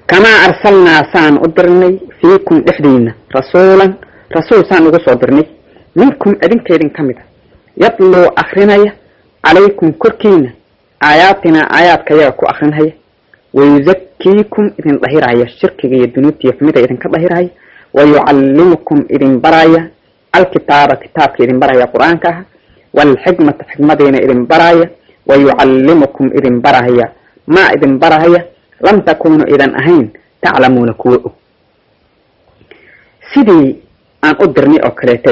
كما أرسلنا سان أدرني فيكم إحدينا رسول سان نقص أدرني منكم أدين كيدين كمدا يطلو أخرنايا عليكم كركينا آياتنا آيات كياكو أخرنايا ويزكيكم إذن ظهيرها الشرك الذنوب يحمد إذن كظهيرها ويعلمكم إذن برايا الكتاب كتاب إذن برايا قرآنك والحكمة حكمتين إذن برايا ويعلمكم إذن برايا ما إذن برايا لم تكونوا إذن أهين تعلمون كوء سيدي أن أدرني أكلت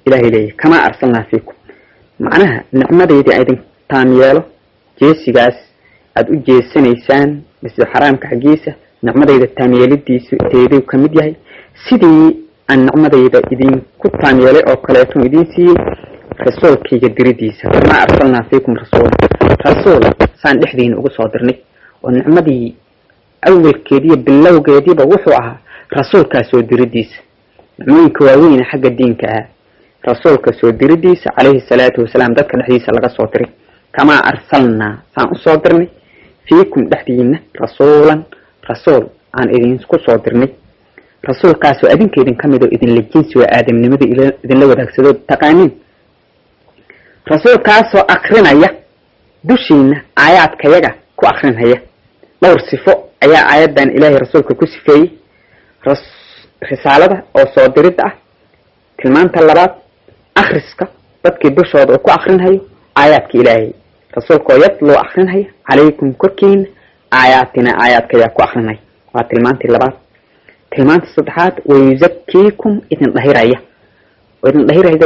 إلهي لي كما أرسلنا فيكم معناها نعمة إذن إذن تاميالو جيسي جاس أدو جيسي نيسان بس حرام كحجيسة نعمة إذا التاميالي تيدي وكمديهي سيدي أن نعمة إذا إذن كنت تاميالي أكلتهم إذن سي رسول كي يدري ديسة كما أرسلنا فيكم رسول سان إحدين أقول صادرني والنعمة أول كيدية بالله كيدية بوحوها رسول كاسو درديس من كواوين حق الدين كها رسول كاسو درديس عليه الصلاة والسلام ذكر الحديث لغا صوتري كما أرسلنا سان صوترني فيكم دحدينا رسول عن إذن سكو صوترني رسول كاسو أدين كيدين كمدو إذن للجنس وآدم نمدو إذن لو ذاك سدود تقانين رسول كاسو أخرنا دوشينا آيات كيغا كو أخرنا دور صفو ayaa aayadan ilaahay rasuulka ku sifeeyay risaalada oo soo dirida ah tilmaanta labaad akhriska dadkii dushooda ku akhrinhayo aayaadka ilaahay rasuulka yadlo akhrinhayo calaykum korkiin aayaadina aayadka yaa ku akhrinay waa tilmaantii labaad tilmaanta saddexaad wayuzakkiikum idin dhahiraya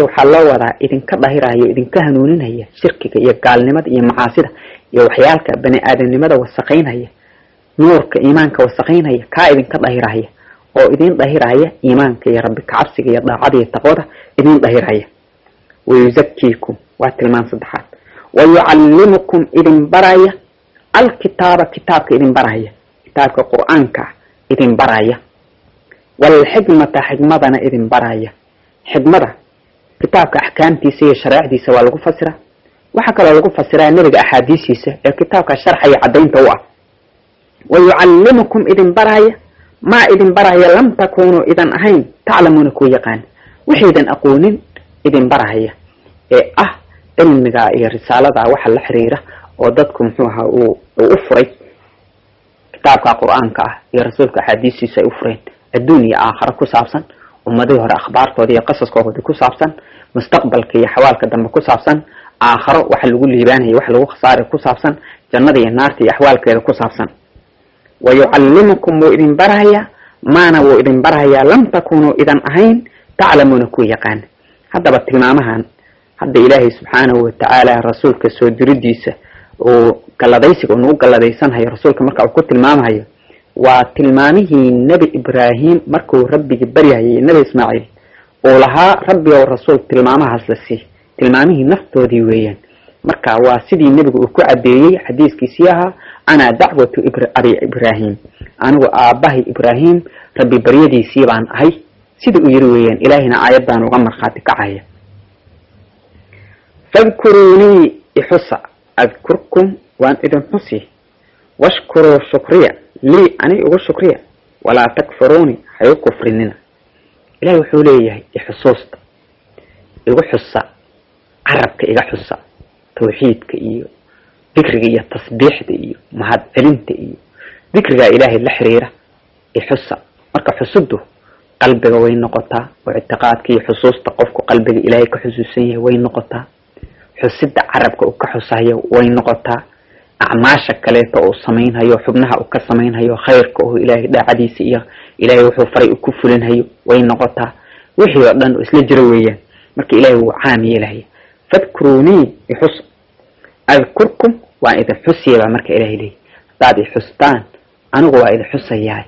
waxa loo wadaa idin ka dhahirayo idin ka hanuuninaya shirkiga iyo gaalnimada iyo macaasida iyo waxyaalka bani aadamnimada wasaqeynaya nuurka iimaanka wasaqeynaya ka idin ka dhahiraya oo idin dhahiraya iimaanka iyo rabbi cabsiga iyo daacada iyo taqwada idin dhahiraya wayuzakkiikum waa tilmaan saddexaad wayuallimukum idin baraya alkitaaba kitaabka idin baraya kitaabka quraanka idin baraya wal xikmata xikmadana idin baraya xikmada kitaabka ahkaamtiisa iyo shariicadiisa waa lagu fasira waxa kale lagu fasiraa nabiga ahadiisiisa ee kitaabka sharxaya cadaynta u ah ويعلمكم إذن برايا ما إذن برايا لم تكونوا إذن أهين تعلمون كو يقان وحيدن أقولين إذن برايا علمك رسالة وحل الحريرة وددكم حوها وأفري كتابك قرآنك يا رسولك حديثي سيأفرين الدنيا آخر كسابسا ومدهر أخبار تودي قصص كودي كسابسا مستقبلك يا حوالك دم كسابسا آخر وحل قول لي وحل خسارة كسابسا جنة النار يا حوالك كسابسا ويعلمكم وإذن برهيا ما نو إذن برهيا لم تكونوا إذن أهين تعلمون كو يقان هذا بالتلمامها هذا إلهي سبحانه وتعالى رسولك سودرديسة وقلديسك ونوقلديسان هي رسولك مركا وكو تلمامها وتلمامه نبي إبراهيم مركو ربي بريها نبي إسماعيل ولها ربي والرسول تلمامها سلسيه تلمامه نفته ديويا مركا واسدي نبي وكو عبيري حديث كيسيها أنا دعوة أبي إبراهيم أنا وآباه إبراهيم ربي بريدي سيبان هاي سيدي يرويان إلهنا آيبان وغمر خاتك عاية فاذكروني إحصى أذكركم وأن إذن حصي واشكروا شكريا لي أنا أقول شكريا ولا تكفروني حيو كفرننا إلهي وحوليه إحصوصت إيقو حصى عربك إيقو حصى توحيدك إيقو ذكرك إيا التصبيح دي مهد علمت إيا ذكرك إلهي الحريرة يحسى مركا حسده قلبك وين نقطة واعتقادك حصوص تقفك قلبك إلهي كحسوسية وين نقطة حسد عربك وكحسايا وين نقطة أعماشك كليتا وصمين هيو حبنها وكصمين هيو خيرك وهو إلهي دا عديس إيا إلهي وحو فريق كفلين هيو وين نقطة وحي وقدان إسلجرويا مركا إلهي وعامي إلهي فاذكروني يحسى أذكركم وإذا حسي بمرك إلهي لي بعد حستان أنا قوى إذا حسياي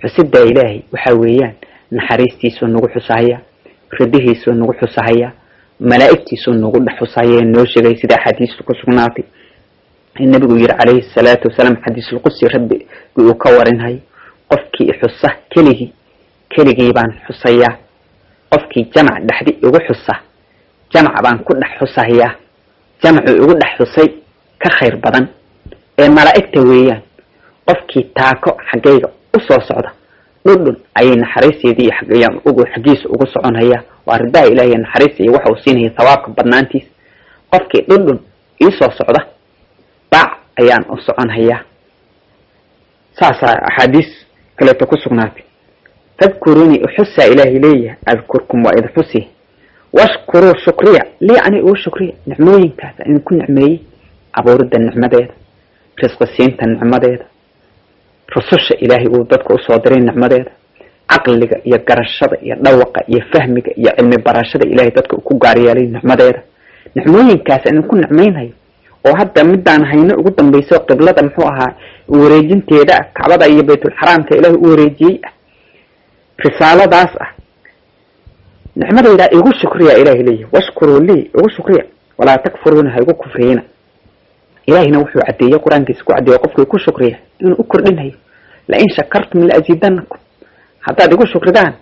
حسد إلهي وحويان نحريستي سنو حسايا رده سنو حسايا ملائكتي سنو حسايا نوشي غي سيدا حديث القسوناتي النبي يقول عليه الصلاة والسلام حديث القدسي ربي يكورن هاي قفكي حسه كليه بان حسايا قفكي جمع دحدي يقول حسه جمع بان كل حسايا جمع يقول حسي كخير بدن الملائكة ويان قفكي تاكو حقيقة usoo socda dhudhun ayay naxariisteedii xagayaan ugu xagiis ugu soconaya waa ridaa ilaahay naxariis waxa uu siinaya thawaabka badnaantiis qofkii dhudhun ii soo socda baac ayaan u soconaya saasa ahadiis kale ku sugnaatay tadkuruni uxsa ilaahi leeyahay adkurkum wa idhusi washkuru shukriya li ani u shukriya nicmooyinkaas in ku nicmeeyay abuurida nicmadeeda risqa siinta nicmadeeda rususha ilaahi uu dadku u soo diray nicmadeeda aqliga iyo garashada iyo dhawaqa iyo fahmiga iyo cilmi barashada ilaahi dadku ku gaariyay nicmadeeda nicmooyinkaas in ku nicmeynayo oo hadda midaan hayno ugu dambayso qiblada muxuu ahaa wareejinteeda kacbada iyo baytul xaraamka ilaahi u wareejiyay risaaladaas nicmadeeda igu shukriya ilaahi leeyahay washkuru li igu shukriya wala takfuruna haygu kufrina ilaahina wuxuu cadeeyay quraankiisa ku cadeeyay qofku ku shukriya inuu u kordhinayo la in shakartum la azidannakum haddaad igu shukridaan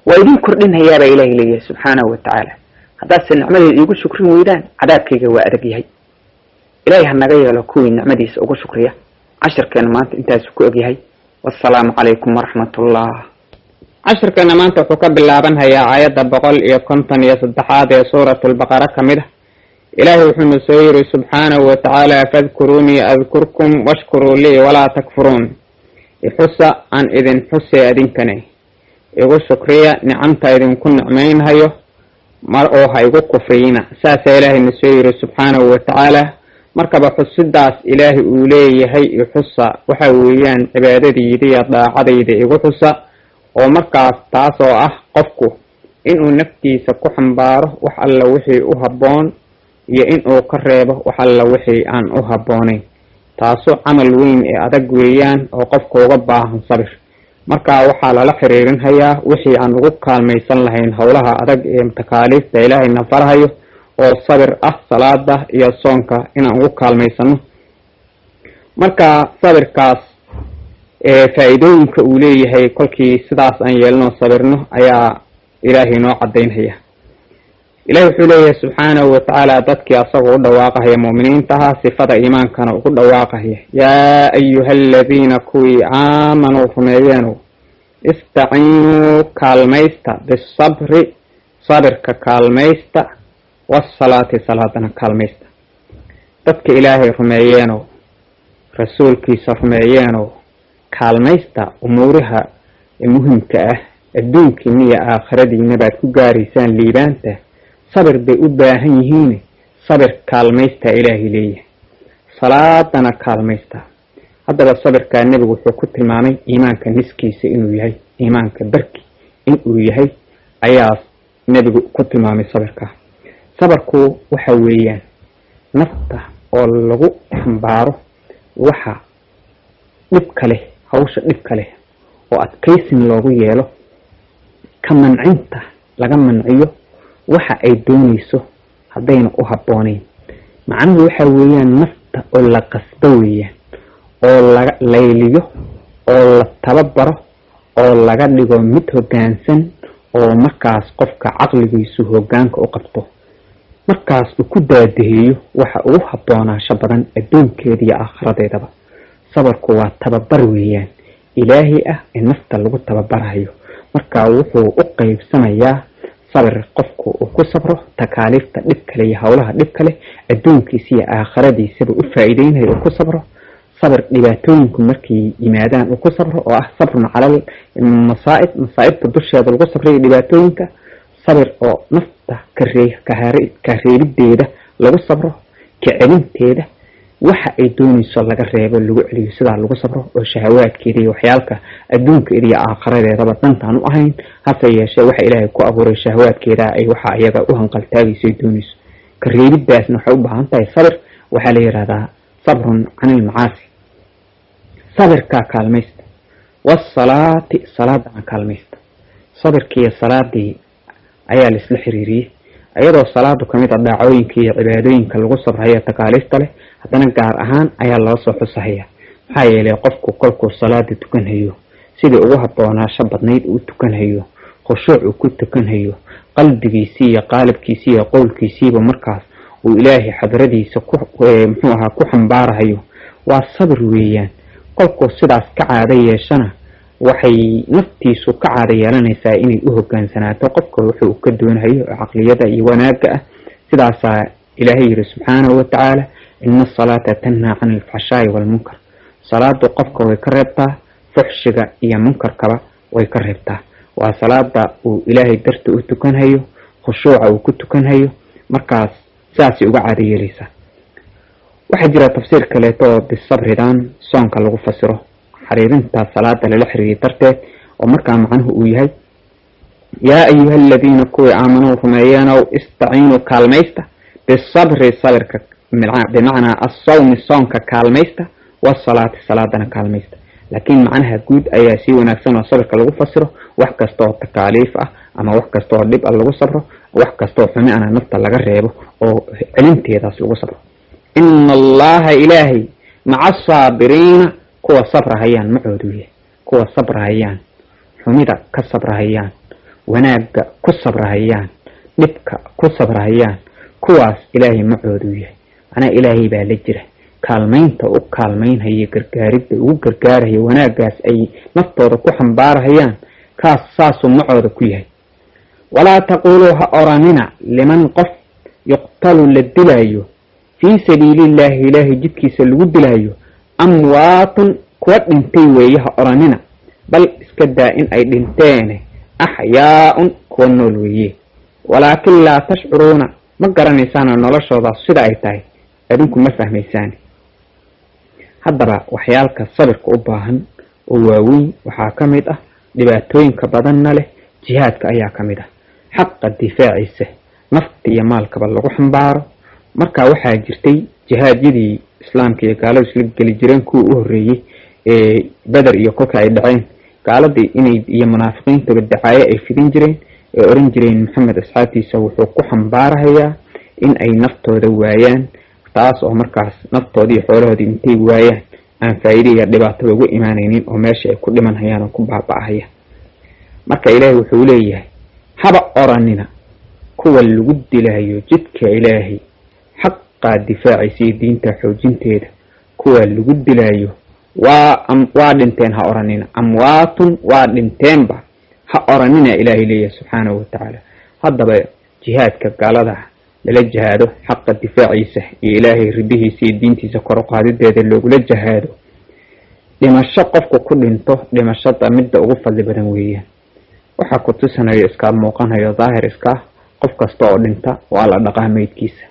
waa idin kordhinayaa ilaahi leeyahay subhanahu wa ta'ala haddaad nicmadeeda igu shukrin weydaan cadaabkayga waa adag yahay ilaahi hanaga yeelo kuwii nicmadiisa ugu shukriya casharkeena maanta intaas ku ogyahay wassalaamu calaykum waraxmatullah casharkeena maanta wuxuu ka bilaabanhayaa aayadda 153 ee suuratul baqara kamid ah ilaahi wuxuu soo yiri subhanahu wa ta'ala fadhkuruni adhkurkum washkuru li wala takfurun ihusa an idin husa adinkane igu shukriya nicamta idin ku nicmeynhayo mar oo haygu kufrina saasa ilaahi soo yiri subhanahu wa ta'ala markaba xusidaas ilaahi uu leeyahay ihusa waxa weeyaan cibaadadiisa iyo daacadayda igu xusa oo markaas taas oo ah qofku inuu naftiisa ku xambaaro wax alla wixii u haboon iyo inuu ka reebo wax alla wixii aan u haboonayn taasoo camal weyn ee adag weeyaan oo qofku uga baahan sabir marka waxa la xiriirinhayaa wixii aan ugu kaalmaysan lahayn hawlaha adag ee takaaliifta ilaahay na farahayo oo sabir ah salaada iyo soonka inaan ugu kaalmaysano marka sabirkaas faa'iidooyinka uu leeyahay kolkii sidaas aan yeelno sabirno ayaa ilaahay noo cadeynaya ilaahay wuxuu leeyahay subhanahu wa ta'ala dadkii asagoo u dhawaaqaya muuminiinta sifada iimaankana ugu dhawaaqaya yaa ayyuhalladheena kuwi aamanu rumeeyeen ista'inu kalmaysta bisabri sabirka kalmaysta wasalaati salaadana kalmaysta dadka ilaahay rumeeyeen rasuulkiisa rumeeyeen kaalmaysta umuuraha muhiimka ah adduunkiina iyo aakhiradiina baad ku gaaraysan liibaanta sabir bay u baahan yihiin sabir kaalmaysta ilaahi leeyahay salaadana kaalmaysta haddaba sabirka nabigu wuxuu ku tilmaamay iimaanka niskiisa inuu yahay iimaanka barki inuu yahay ayaa nabigu ku tilmaamay sabirka sabarku waxa weeyaan nafta oo lagu xambaaro waxa dhib kale hawsha dhib kale oo adkaysin loogu yeelo ka mancinta laga manciyo waxa ay doonayso hadayna u haboonayn macnaheedu waxa weeyaan nafta oo la qasbo weeyaan oo la layliyo oo la tababaro oo laga dhigo mid hoggaansan oo markaas qofka aqligiisu hoggaanka u qabto markaas uu ku daadaheeyo waxa uu haboonaasho badan adduunkeeda iyo aakhiradeedaba sabarku waa tababar weeyaan ilaahi ah in nafta lagu tababarayo marka wuxuu u qaybsanayaa sabir qofku uu ku sabro takaaliifta dhib kale iyo hawlaha dhib kale adduunkiisa iyo aakhiradiisa u faa'iideynayo ku sabro sabir dhibaatooyinku markii yimaadaan uu ku sabro oo ah sabrun calal masaa'ib dusheeda lagu sabrayo dhibaatooyinka sabir oo nafta ka reebideeda lagu sabro ka celinteeda waxa ay doonayso laga reebo lagu celiyo sida lagu sabro oo shahawaadkeeda iyo waxyaalka adduunka iyo aakhiradeedaba dantaan u ahayn hase yeeshee waxa ilaahay ku abuuray shahawaadkeeda ay waxa ayaga u hanqaltaagayso doonayso ka reebidaasna waxay u baahan tahay sabir waxa la yiraahdaa sabrun anil macaasi sabirka kaalmaysta wasalaati salaadana kaalmaysta sabirkiiyo salaadii ayaa la isla xiriiriyay ayadoo salaadu kamid ah daacooyinka iyo cibaadooyinka lagu sabrayo takaaliifta leh haddana gaar ahaan ayaa loo soo xusayaa maxaa yeelay qofku kolkuu salaada tukanayo sidii ugu haboonaasho badnayd uu tukanayo khushuuc uu ku tukanayo qalbigiisa iyo qaalibkiisa iyo qowlkiisa markaas uu ilaahay xadradiisa ku xambaarayo waa sabir weeyaan kolkuu sidaas ka caado yeeshana waxay naftiisu ka caada yeelanaysaa inay u hoggaansanaato qofka wuxuu ka doonayo caqliyada iyo wanaagga ah sidaasaa ilaahay yiri subxaanahu wa tacaala inna salaata tanhaa cani alfaxshaa'i waalmunkar salaadu qofka way ka reebtaa fuxshiga iyo munkarkaba way ka reebtaa waa salaada uu ilaahay darta u tukanhayo khushuuca uu ku tukanhayo markaas saasay uga caada yeelaysaa waxaa jira tafsiir kaleeto oo bisabridan soonka lagu fasiro xiriirinta salaada lala xiriiriyo darteed oo markaa macnuhu uu yahay yaa ayuha aladiina kuwii aamanuu rumeeyeenow istaciinuu kaalmaysta bisabri sabirka bimacnaa assawmi soonka kaalmaysta wasalaati salaadana kaalmaysta laakiin macnaha guud ayaa sii wanaagsan oo sabirka lagu fasiro wax kasta oo takaaliif ah ama wax kasta oo dhib ah lagu sabro wax kasta oo xumi ana nafta laga reebo oo celinteedaas lagu sabro ina allaha ilaahay maca asaabiriina kuwa sabrahayaan macoodu yahay kuwa sabrahayaan xumida ka sabrahayaan wanaagga ku sabrahayaan dhibka ku sabrahayaan kuwaas ilaahay macoodu yahay macnaa ilaahay baa la jira kaalmaynta u kaalmaynhaya gargaaridda ugu gargaarahaya wanaaggaas ay naftooda ku xambaarahayaan kaas saasuu macooda ku yahay walaa taquuluu ha oranina liman qof yuqtalu la dilaayo fii sabiilillaahi ilaahay jidkiisa lagu dilaayo amwaatun kuwa dhintay weeye ha oranina bal iska daa in ay dhinteene axyaa'un kuwa nool weeye walaakin laa tashcuruuna ma garanaysaanoo noloshoodaas sida ay tahay adinku ma fahmaysaani haddaba waxyaalka sabirka u baahan oo waaweyn waxaa ka mid ah dhibaatooyinka badanna leh jihaadka ayaa ka mid ah xaqa difaaciisa nafta iyo maalkaba lagu xambaaro markaa waxaa jirtay jihaadyadii islaamka iyo gaaladu isla geli jireen kuwii u horreeyey ee beder iyo kolka ay dhaceen gaaladii inay iyo munaafiqiintaba dacaaye ay fidin jireen ee oran jireen maxamed asxaabtiisa wuxuu ku xambaarahayaa in ay naftooda waayaan taas oo markaas naftoodii iyo xoolahoodii intay waayaan aan faa'iido iyo dhibaato ugu imaanaynin oo meesha ay ku dhimanhayaan oo ku baaba'ahayaan marka ilaahay wuxuu leeyahay haba oranina kuwa lagu dilayo jidka ilaahay xaqa difaaciisa iyo diinta xoojinteeda kuwa lagu dilayo waa dhinteen ha oranina amwaatun waa dhinteenba ha oranina ilaahay leeyahay subxaanahu wa tacaala haddaba jihaadka gaalada lala jihaado xaqa difaaciisa iyo ilaahay ridihiisa iyo diintiisa kor u qaadideeda loogula jihaado dhimasho qofku ku dhinto dhimashada midda ugu fadli badan weeyaan waxaa ku tusanayo iska muuqanayo daahir iska ah qof kasta oo dhinta waa la dhaqaa meydkiisa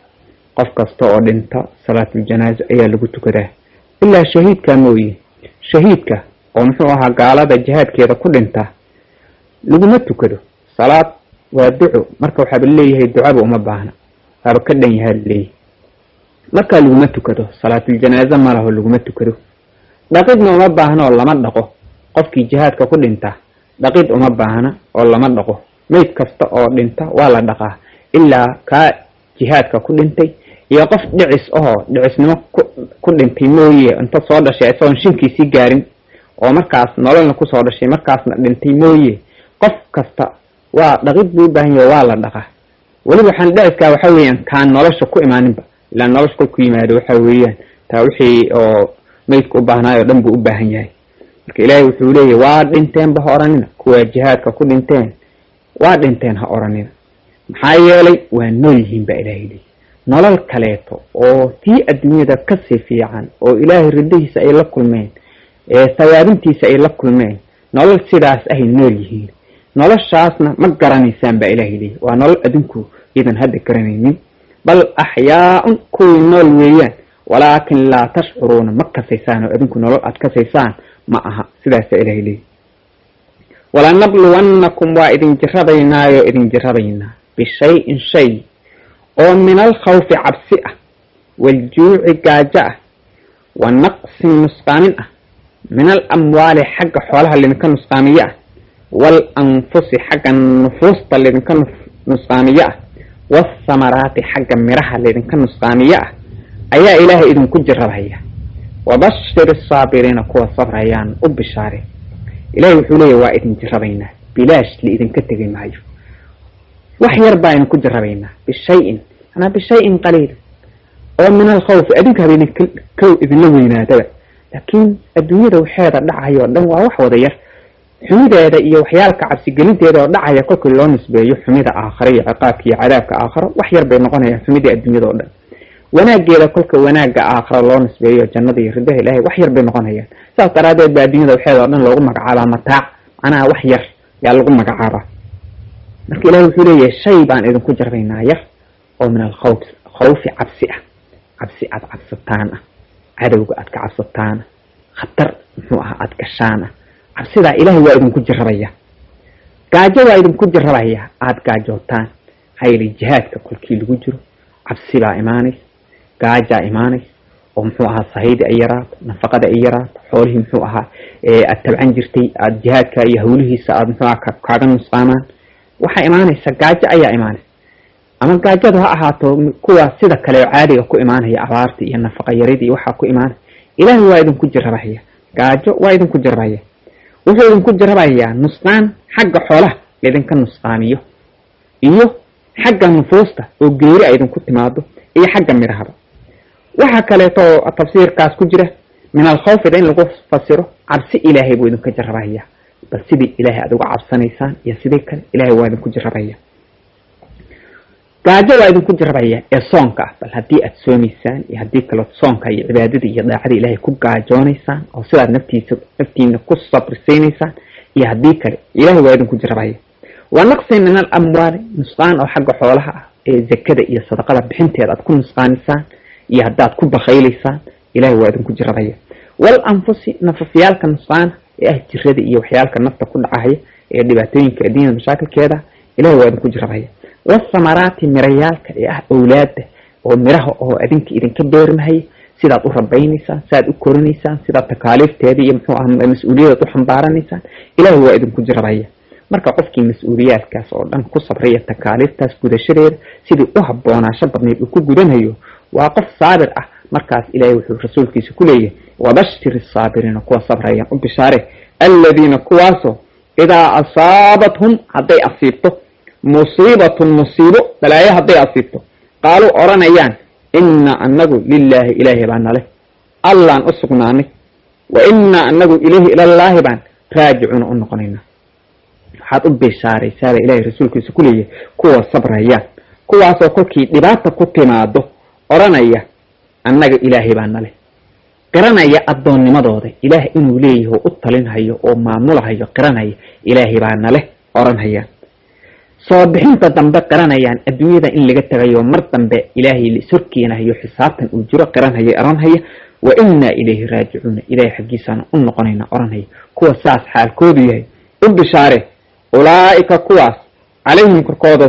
qof kasta oo dhinta salaatul janaaza ayaa lagu tukadaa ilaa shahiidka mooye shahiidka oo muxuu ahaa gaalada jihaadkeeda ku dhinta laguma tukado salaad waa duco marka waxaa leeyahay ducaba uma baahna waaba ka dhan yahay leeyahay marka laguma tukado salaatul janaaza ma laho laguma tukado dhaqidna uma baahna oo lama dhaqo qofkii jihaadka ku dhinta dhaqid uma baahna oo lama dhaqo meyd kasta oo dhinta waa la dhaqaa ilaa ka jihaadka ku dhintay iyo qof dhicis oo dhicisnimo ku dhintay mooye inta soo dhashay isagoon shinkiisii gaarin oo markaas nololna ku soo dhashay markaasna dhintay mooye qof kasta waa dhaqid buu u baahan yahay waa la dhaqaa weliba waxaan dhiciskaa waxaa weeyaan kaan nolosha ku imaaninba ilaa nolosha kolku yimaado waxaa weeyaan taa wixii oo meydka u baahnaayo dhan buu u baahan yahay marka ilaahay wuxuu leeyahay waa dhinteenba ha oranina kuwa jihaadka ku dhinteen waa dhinteen ha oranina maxaa yeelay waa nool yihiin baa ilaahay leeyahay nolol kaleeto oo tii adduunyada kasii fiican oo ilaahay ridihiisa ay la kulmeen ee sawaabintiisa ay la kulmeen nolol sidaas ahay nool yihiin noloshaasna ma garanaysaan baa ilaahay leeyahay waa nolol adinku idan hadda garanaynin bal axyaa'un kuwii nool weeyaan walaakin laa tashcuruuna ma kasaysaan oo adinku nolol aad kasaysaan ma aha sidaasaa ilaahay leeyahay walanabluwannakum waa idin jiradaynaayo idin jiradaynaa bishayin shay oo min alkhawfi cabsi ah waljuuci gaajo ah wa naqsin nusqaamin ah min alamwaali xagga xoolaha lidinka nusqaamiye ah waalanfusi xagga nufuusta lidinka nusqaamiye ah waasamaraati xagga miraha lidinka nusqaamiye ah ayaa ilaahay idinku jiradhaya wabashir asaabiriina kuwa sabrayaan u bishaare ilaahay wuxuu leeyahay waa idin jiradaynaa bilaash liidinka tegi maayo wax yar baa idinku jirabaynaa bishayin anaa bishayin qaliil oo min alkhawfi adinka haba idinla weynaadaba laakiin adduunyada waxeeda dhacayo dhan waa wax wada yar xumideeda iyo waxyaalka cabsi gelinteeda oo dhacaya kolkii loo nisbeeyo xumida aakhire iyo ciqaabka iyo cadaabka aakhire wax yar bay noqonayaan xumidii adduunyada oo dhan wanaageeda kolka wanaaga aakhire loo nisbeeyo jannada iyo ridaha ilaahay wax yar bay noqonayaan saas daraadeed baa adduunyada waxeeda oo dhan loogu magacaabaa mataac macnaha wax yar yaa lagu magacaabaa marka ilaahay wuxuu leeyahay shay baan idinku jarbaynaa yar oo min alkhawfi cabsi ah cabsi aad cabsataan ah cadowga aad ka cabsataan khatar muxuu ahaa aad gashaan ah cabsidaa ilaahay waa idinku jarrabaya gaajo waa idinku jarrabaya aad gaajootaan hayli jihaadka kolkii lagu jiro cabsi baa imaanaysa gaajaa imaanaysa oo muxuu ahaa sahayda ay yaraato nafaqada ay yaraato xoolihii muxuu ahaa aad tabcan jirtay aad jihaadka iyo hawlihiisa aad muxuu ahaa kaaga nusqaamaan waxaa imaanaysa gaajo ayaa imaanaysa ama gaajadu ha ahaato kuwa sida kale oo caadiga ku imaanaya abaarta iyo nafaqa yaridii waxaa ku imaanaya ilaahay waa idinku jarrabaya gaajo waa idinku jarrabaya wuxuu idinku jarrabayaa nusqaan xagga xoolaha idinka nusqaamiyo iyo xagga nufuusta oo geeri ay idinku timaado iyo xagga midhahaba waxa kaleeto tafsiirkaas ku jira min alkhawfida in lagu fasiro cabsi ilaahay buu idinka jarrabaya bal sidii ilaahay aad uga cabsanaysaan iyo sidii kale ilaahay waa idinku jarrabaya gaajo waa idinku jarrabaya ee soonka ah bal haddii aad soomaysaan iyo haddii kale soonka iyo cibaadada iyo daacada ilaahay ku gaajoonaysaan oo sidaad naftiina ku sabrisiinaysaan iyo haddii kale ilaahay waa idinku jarrabaya waa naqsin min alamwaali nusqaan oo xagga xoolaha ah ee zakada iyo sadaqada bixinteeda aad ku nusqaanisaan iyo haddaad ku bakaylaysaan ilaahay waa idinku jarrabaya wal anfusi nafafyaalka nusqaan ee jirada iyo waxyaalka nafta ku dhacaya ee dhibaatooyinka adduunyada mashaakilkeeda ilaahay waa idinku jarrabaya wasamaraati mirayaalka ee awlaada oo miraha oo idinka beermahay sidaad u rabaynaysaan sidaad u korinaysaan sidaad takaaliifteeda iyo muxuu ahaa mas-uuliyadaad u xambaaranaysaan ilaahay waa idinku jarrabaya marka qofkii mas-uuliyaadkaas oo dhan ku sabraya takaaliiftaas gudashadeeda sidii u habboonaasho badneed uu ku gudanayo waa qof saabir ah markaas ilaahay wuxuu rasuulkiisa ku leeyahay wabashir الsaabiriina kuwa sabrayaan u bishaare aladiina kuwaasoo idaa asaabathum hadday asiibto musiibatun musiibo balaayo hadday asiibto qaaluu odhanayaan inaa anagu lilaahi ilaahi baa nale allaan u sugnaanay wa inaa anagu ilayhi ilallaahi baan raajicuuna u noqonaynaa waxaad u bishaaraysaaba ilaahay rasuulkiisa ku leeyahay kuwa sabrayaan kuwaasoo kolkii dhibaata ku timaado odhanaya annaga ilaahay baa nale qiranaya addoonnimadooda ilaah inuu leeyahay oo u talinhayo oo maamulahayo qiranaya ilaahay baa nale odhanhayaan soo bixinta dambe qiranayaan adduunyada in laga tagayo mar dambe ilaahay la ishorkeenahayo xisaabtan uu jiro qiranhaya odhanhaya wa innaa ilayhi raajicuuna ilaahay xaggiisaana u noqonayna odhanhaya kuwa saas xaalkoodu yahay u bishaare ulaa'ika kuwaas calayhim korkooda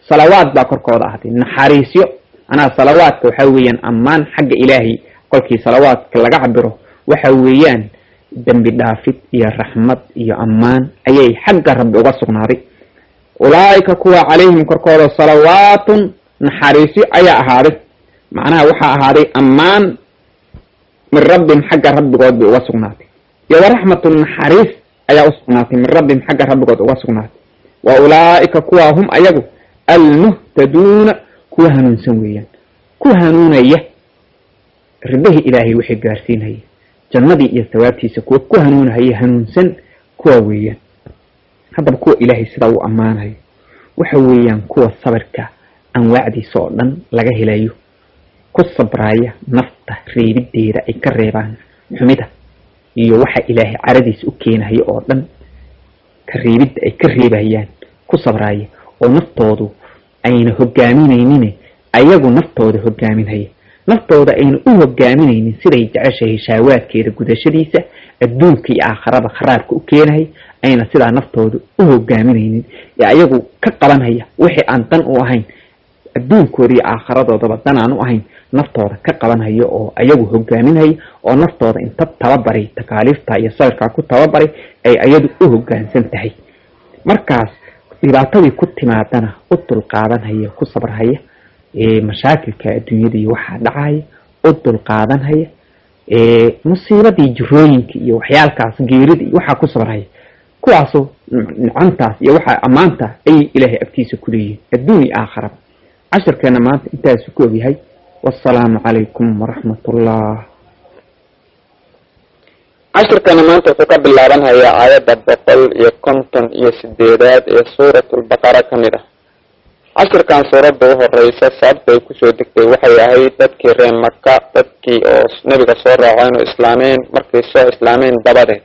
salawaad baa korkooda ahaatay naxariisyo anaa salawaadka waxaa weeyaan ammaan xagga ilaahay kolkii salawaadka laga cabiro waxa weeyaan dembi dhaafid iyo raxmad iyo ammaan ayay xagga rabbi uga sugnaaday ulaa'ika kuwa calayhim korkooda salawaatun naxariisyo ayaa ahaaday macnaha waxaa ahaaday ammaan min rabbim xagga rabbigood bay uga sugnaatay iyo waraxmatun naxariis ayaa u sugnaatay min rabbim xagga rabbigood uga sugnaatay wa ulaa'ika kuwa hum ayagu almuhtaduuna kuwa hanuunsan weeyaan kuwa hanuunaya ridahii ilaahay waxay gaarsiinaya jannadii iyo sawaabtiisa kuwa ku hanuunahaya hanuunsan kuwa weeyaan haddaba kuwa ilaahay sidaa uu ammaanayo waxa weeyaan kuwa sabirka anwaacdiisa oo dhan laga helayo ku sabraya nafta reebideeda ay ka reebaan xumida iyo waxa ilaahay caradiisa u keenayo oo dhan ka reebid ay ka reebayaan ku sabraya oo naftoodu ayna hogaaminaynin ayagu naftooda hogaaminaya naftooda ayna u hogaaminaynin siday jeceshahay shaawaadkeeda gudashadiisa adduunka iyo aakhirada kharaarka u keenahay ayna sidaa naftooda u hogaaminaynin ee ayagu ka qabanhaya wixii aan dan u ahayn adduunkooda iyo aakhiradooda dan aan u ahayn naftooda ka qabanhaya oo ayagu hogaaminaya oo naftooda inta tababaray takaaliifta iyo sabirka ku tababaray ay ayadu u hogaansan tahay markaas dhibaatadii ku timaadana u dulqaadanhaya ku sabrhaya mashaakilka adduunyada iyo waxa dhacaya u dulqaadanhaya musiibadii jirooyinka iyo waxyaalkaas geerida iyo waxa ku sabrhaya kuwaasoo nicantaas iyo waxa ammaanta ay ilaahay agtiisa ku leeyihiin adduun iyo aakhira casharkeena maanta intaas ku ogyahay wassalaamu calaykum waraxmatullah عشر كلمات تقبل لابنها هي آيات البطل يكونتن يسديدات سورة البقرة كاملة. عشر كان سورة بوها الرئيسة سابت يكسو دكتي وحي هاي تبكي رين مكة تبكي نبي صورة عين إسلامين مركي سو إسلامين دبده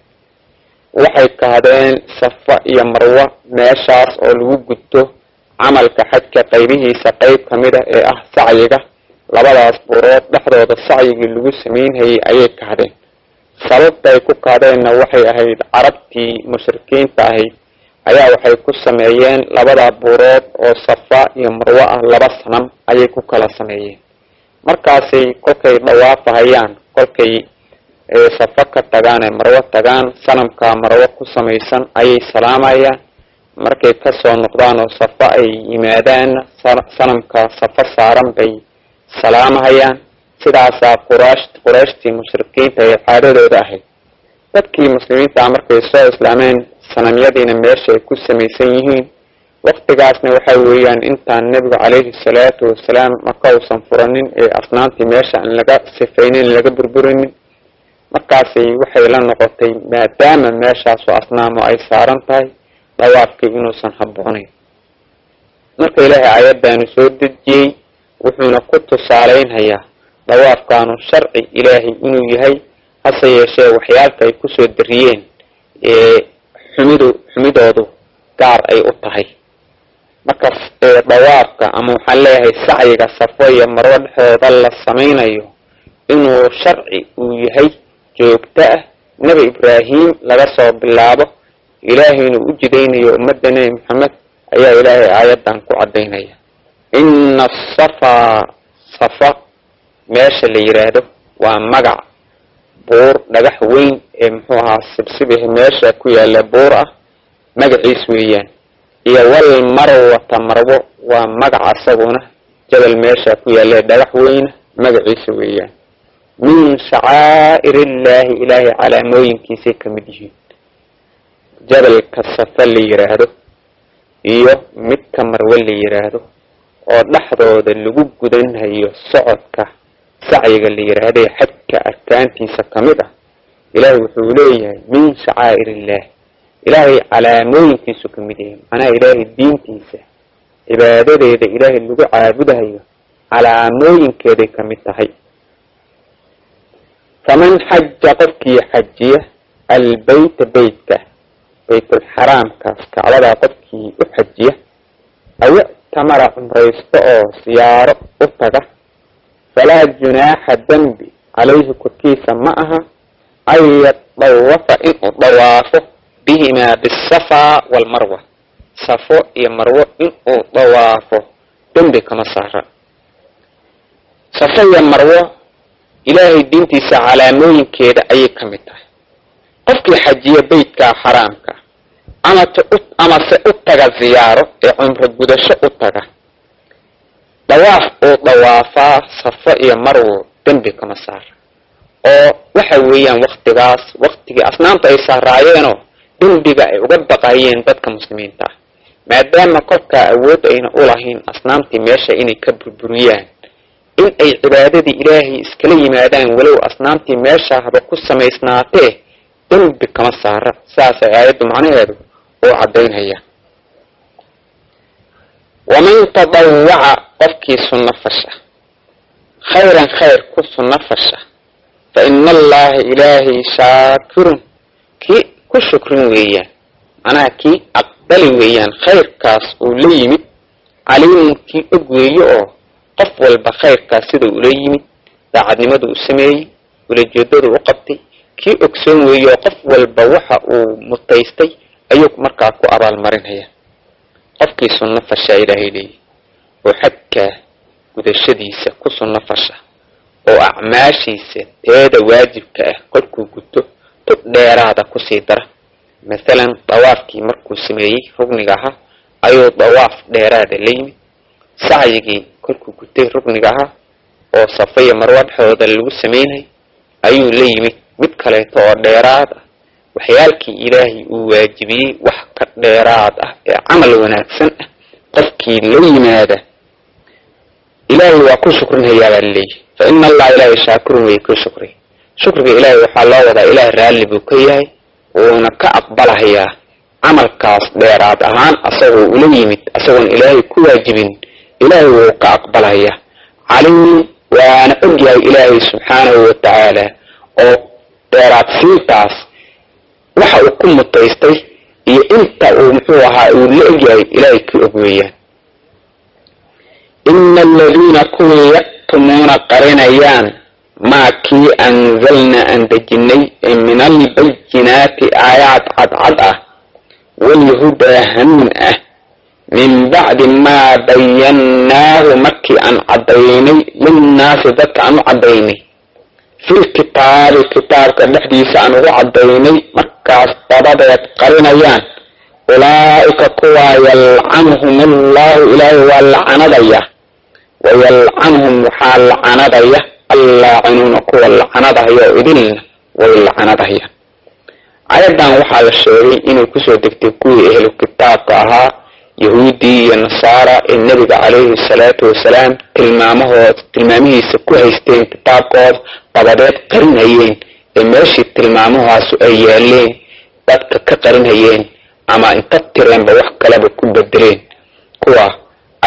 وحي كهدين صفاء يمروة ماشاس أو الوجودته عمل كحد قيبه سقيب كاملة سعيقة لبدا أسبورات لحظة السعيق اللي سمين هي أي كهدين sababta ay ku qaadeenna waxay ahayd carabtii mushrikiinta ahayd ayaa waxay ku sameeyeen labada buurood oo Safa iyo Marwa ah laba sanam ayay ku kala sameeyeen markaasay kolkay dhawaafayaan kolkay Safa ka tagaan Marwa tagaan sanamka Marwa ku sameeysan ayay salaamayaan markay ka soo noqdaan oo Safa ay yimaadaan sanamka Safa saaran bay salaamayaan sidaasa quraashtii mushrikiinta ee caadadooda ahayd dadkii muslimiinta markay soo islaameen sanamyadiina meesha ay ku samaysan yihiin waqtigaasna waxa weeyaan intaan nabiga calayhi salaatu wasalaam marka uusan furanin ee asnaantii meesha aan laga sifaynin laga burburinin markaasay waxay la noqotay maadaama meeshaas oo asnaamo ay saaran tahay dhawaafkii inuusan habboonayn marka ilaahay aayaddaanu soo dejiyey wuxuuna ku tusaaleynayaa dhawaafkaanu sharci ilaahay inuu yahay hase yeeshee waxyaalka ay ku soo dariyeen xumidoodu gaar ay u tahay markaas dhawaafka ama waxaan leeyahay sacyiga Safo iyo Marwa dhexdooda la samaynayo inuu sharci uu yahay joogto ah nabi Ibraahim laga soo bilaabo ilaahayna u jidaynayo ummadda nabi Maxamed ayaa ilaahay aayadan ku cadeynaya inna Safa meesha la yiraahdo waa magac buur dhagax weyn ee muxuu ahaa sibsibih meesha ku yaala buur ah magaciis weeyaan iyo wal Marwo waa magac asaguna jabal meesha ku yaala dhagax weyn magaciis weeyaan min sha'aa'irillahi ilaahi calaamooyinkiisa kamid yihiin jabalka Safa la yiraahdo iyo midka Marwo la yiraahdo oo dhaxdooda lagu gudanayo socodka sacyiga la yiraahdo xadka arkaantiisa kamid ah ilaahay wuxuu leeyahay min sha'aa'irillaah ilaahay calaamooyinkiisa kamid yahay ana ilaahay diintiisa cibaadadeeda ilaahay lagu caabudayo calaamooyinkeeda kamid tahay faman hajja qofkii xajiya albayt baytul xaraamka kacbada qofkii u xajiya aw tamara umraysto oo siyaaro u taga فلا جناح ذنب عليه كركيسا معها أي يطوف إن طوافه بهما بالصفا والمروة صفو يا مروة إن طوافه ذنب كما صار صفا يا مروة إلهي دينتي سعلامين كده أي كمتة قفك حجية بيتك حرامك أما سأتغى زيارة عمر قدش أتغى dawaaf oo dawaafa Safa iyo Marwo dambi kama saar oo waxa weeyaan waqtiga asnaamta ay saaraayeen dambiga ay uga baqayeen dadka muslimiinta maadaama qofka awood ayna u lahayn asnaamtii meesha inay ka burburiyaan in ay cibaadadii ilaahay iskala yimaadaan walow asnaamtii meesha haba ku sameysnaatee dambi kama saar saas aayadu macnaheedu oo cadeynaya ومن تضوع قفكي سنة فشة خيرا خير كسنة فشة فإن الله إلهي شاكر كشكر ويان أنا كي أقبل ويان خير كاس أوليمي عليهم كي أقويو قفول بخير كاس أوليمي داعد نمدو سمي ولجدد وقبتي كي أكسون ويو قفول بوحة ومتيستي أيوك مركاكو أرى المرين هي qofkii sunna fasha ilaahay oo xadka gudashadiisa ku sunna fasha oo acmaashiisa teeda waajibka ah qofku guto dheeraada ku sii dara midalan tawaafkii markuu sameeyay rugniga aha ayuu tawaaf dheeraada leeymi sacyigii qofku gutay rugniga aha oo Safa iyo Marwa dhexdooda lagu sameeyay ayuu leeymi mid kale oo dheeraad ah waxyaalkii ilaahay uu waajibiyay wax ka dheeraad ah ee amal wanaagsan qofkii la yimaada ilaahay waa ku shukrinaya leey fa inna allaha ilaahay shaakurun way ku shukri shukriga ilaahay waxaa loo wadaa ilaahay raalli buu ka yahay wuuna ka aqbalahayaa camalkaas dheeraad ahaan asagoo ula yimid asagoon ilaahay ku waajibin ilaahay wuu ka aqbalahayaa caliim waana ogyahay ilaahay subxaanahu watacaala oo dheeraadsiintaas waxa uu ku mutaystay iyo inta uu muxuu ahaa uu la ogyahay ilaahay ka og weeyaan ina aladiina kuwii yaktumuuna qarinayaan maa kii anzalna aan dejinay min albayinaati aayaad cadcad ah walhudaa hanuun ah min bacdi maa bayannaahu markii aan caddaynay linnaasi dadka aan u caddaynay filkitaabi kitaabka dhexdiisa aan ugu caddaynay markaas dabadeed qarinayaan ulaa'ika kuwaa yalcanhum allahu ilaahay waa lacanadaya wayalcanhum waxaa lacanadaya allaacinuuna kuwa lacanadahaya oo idilna way lacanadahayaan ayadan waxaa la sheegay inay kusoo degtay kuwii ehlu kitaabka ahaa yahuudii iyo nasaara ee nebiga calayhi salaatu wasalaam tilmaamihiisa ku haysteen kitaabkooda dabadeed qarinhayeen ee meeshii tilmaamahaasu ay yaaleen dadka ka qarinhayeen ama inta tireenba wax kaleba ku bedeleen kuwa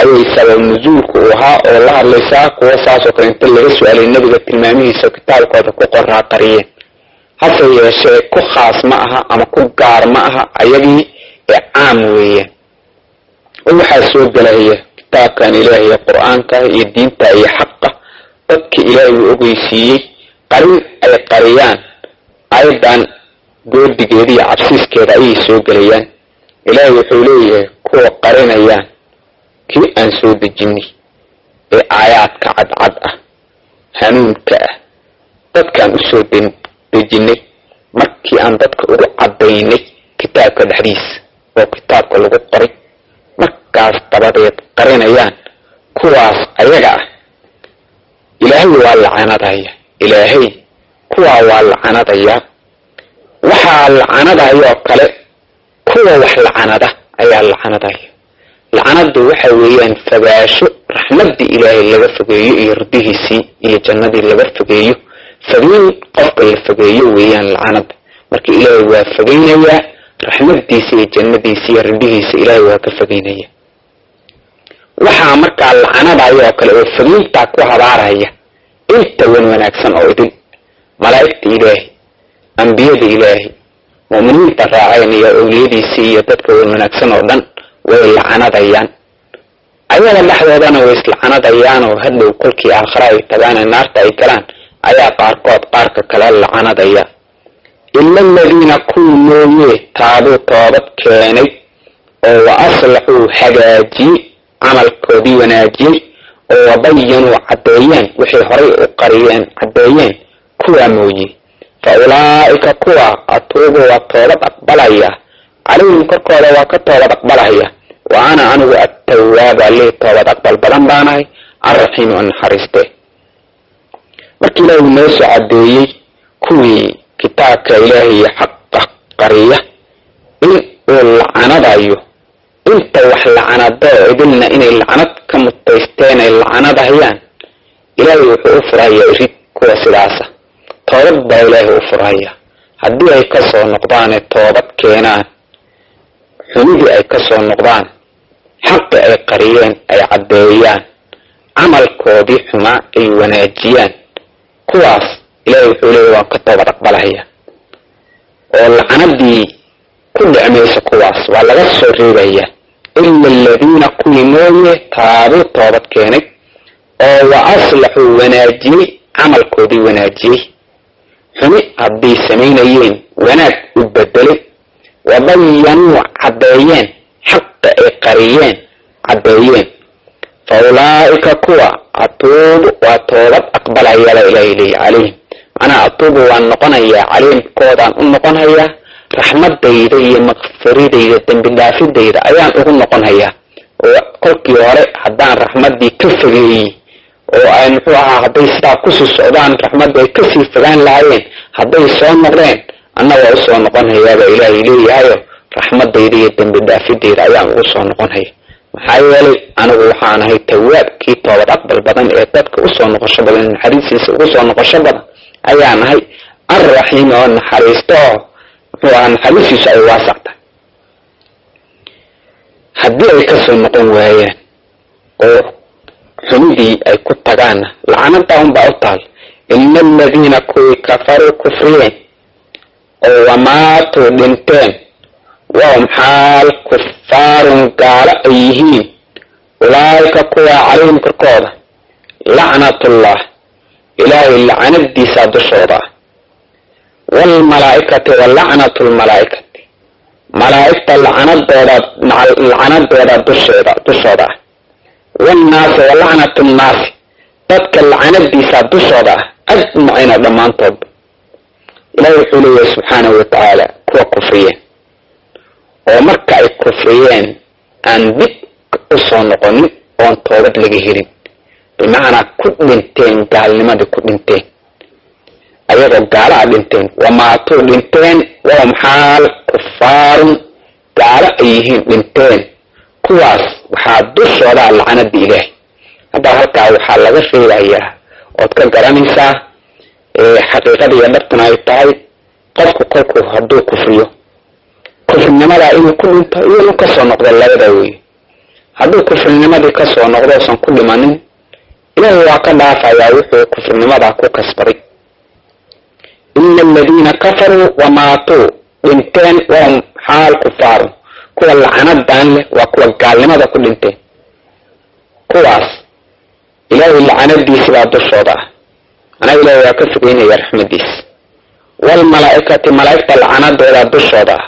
ayay sabab nuzuulku u ahaa oo la hadlaysaa kuwa saasoo kale inta laga su-aalay nebiga tilmaamihiisa kitaabkooda ku qoraa qariyeen hase yeeshee ku khaas ma aha ama ku gaar ma aha ayagii ee caam weeyaan waxaa soo gelaya kitaabkan ilaahay qur-aanka iyo diinta iyo xaqa dadka ilaahay uu ogeysiiyey qarin ay qariyaan ayadan goodigeeda iyo cabsiiskeeda ayay soo gelayaan ilaahay wuxuu leeyahay kuwa qarinayaan kii aan soo dejinay ee aayaadka cadcad ah hanuunka ah dadkaan usoo dejinay markii aan dadka ugu caddaynay kitaabka dhexdiisa oo kitaabka lagu qoray markaas dabadeed qarinayaan kuwaas ayaga ah ilaahay waa lacanadaya ilaahay kuwaa waa lacanadaya waxaa lacanadayoo kale kuwa wax lacanada ayaa lacanadaya lacanadu waxa weeyaan fogaasho raxmadii ilaahay laga fogeeyo iyo ridihiisii iyo jannadii laga fogeeyo fogeyn qofka la fogeeyo weeyaan lacanada marka ilaahay waa fogeynayaa raxmadiisa iyo jannadiisa iyo ridihiisa ilaahay waa ka fogeynaya waxaa markaa lacanadayoo kale oo fogeyntaa ku habaaraya inta wanaagsan oo idin malaa'igta ilaahay ambiyada ilaahay mu'miniinta raaceen iyo awliyadiisii iyo dadka wanaagsan oo dhan way lacanadayaan ayaga dhexdoodana way islacanadayaan oo hadhow kolkii aakhira ay tagaan naarta ay galaan ayaa qaarkood qaarka kale lacanadaya ila aladiina kuwii mooye taabuu toobad keenay oo wa aslaxuu hagaajiyey camalkoodii wanaajiyey oo wabayanuu caddeeyeen wixii horay u qariyeen caddeeyeen kuwaa mooye fa ulaa'ika kuwa atuubu waa toobad aqbalaya calayhim korkooda waa ka toobad aqbalaya wa ana anigu attawwaaba lii toobad aqbal badan baanahay arraxiimu an naxariiste markii ilaahay noo soo caddeeyey kuwii kitaabka ilaahay xaqa qariya in uu lacanadayo inta wax lacanado idilna inay lacanad ka mutaysteen ay lacanadahayaan ilaahay wuxuu u furaya irid kuwa sidaasa toobad baa ilaahay u furaya haddii ay ka soo noqdaan ee toobad keenaan xumidii ay ka soo noqdaan xaqi ay qariyeen ay caddeeyaan camalkoodii xumaa ay wanaajiyaan kuwaas ilaahay wuxuu leeyahay waan ka toobad aqbalahaya oo lacanadii ku dhicmaysa kuwaas waa laga soo reebaya ila aladiina kuwii mooye taabuu toobad keenay oo wa aslaxuu wanaajiyey camalkoodii wanaajiyey xumi hadday samaynayeen wanaag u bedelay wabayanuu caddeeyeen xaqa ay qariyeen caddeeyeen fa ulaa'ika kuwa atuubu waa toobad aqbalaya la ilaahay leeyahy calayhim macnaha atuubu waan noqonayaa calayhim koodaan u noqonhayaa raxmadayda iyo makfiradayda dembi dhaafidayda ayaan ugu noqonhayaa oo kolkii hore haddaan raxmadii ka fogeeyey oo ay muxuu ahaa hadday sidaa kusii socdaan raxmadda ay kasii fogaan lahaayeen hadday soo noqdeen annaga usoo noqonhayaabaa ilaahay leeyahayo raxmadayda iyo dembi dhaafidayda ayaan ugu soo noqonhaya maxaa yeelay anigu waxaan ahay tawaab kii toobad aqbal badan ee dadka usoo noqosho badan naxariistiisa ugu soo noqosho badan ayaan ahay arraxiim oo naxariisto muxuu ahaa naxariistiisu ay waasacta. haddii ay kasoo noqon waayaan oo xumidii ay ku tagaanna lacanada unbaa u taal. ina aladiina kuwii kafaruu kufriyeen oo wamaatuu dhinteen wahum xaal kufaarun gaalo ay yihiin ulaa'ika kuwaa calayhim korkooda lacnatullah ilaahay lacanadiisaa dushooda ah, waalmalaa'ikati wa lacnatu lmalaa'ikati malaa'igta lacanadooda dushooda ah, waalnaasi wa lacnatu nnaasi dadka lacanadiisaa dushooda ah ajmaciina dhammaantoodba. ilaahay wuxuu leeyahay subxaanahu watacaala kuwa kufriyeen oo marka ay kufriyeen aan dib u soo noqonin oon toobad laga helin, bimacnaa ku dhinteen gaalnimadii ku dhinteen ayagoo gaalo a dhinteen, wamaatuu dhinteen wahum xaal kufaarun gaalo ay yihiin dhinteen, kuwaas waxaa dushoodaa lacanadii ilaahay. hadda halkaa waxaa laga sheegayaa ood ka garanaysaa xaqiiqada iyo dhabtuna ay tahay qofku kolkuu hadduu kufriyo kufrinimadaa inuu ku dhinto iyo inuu kasoo noqdo labadaa weeye. hadduu kufrinimadii kasoo noqdo osan ku dhimanin ilaahay waa ka dhaafayaa wuxuu kufrinimadaa ku kasbaday. ina aladiina kafaruu wamaatuu dhinteen wahum xaal kufaarun kuwa lacanadan leh waa kuwa gaalnimada ku dhinteen, kuwaas ilaahay lacanadiisi baa dushooda ah, anaa ilaahay waa ka fogeynaya raxmadiisa. waalmalaa'ikati malaa'igta lacanadooda dushooda ah,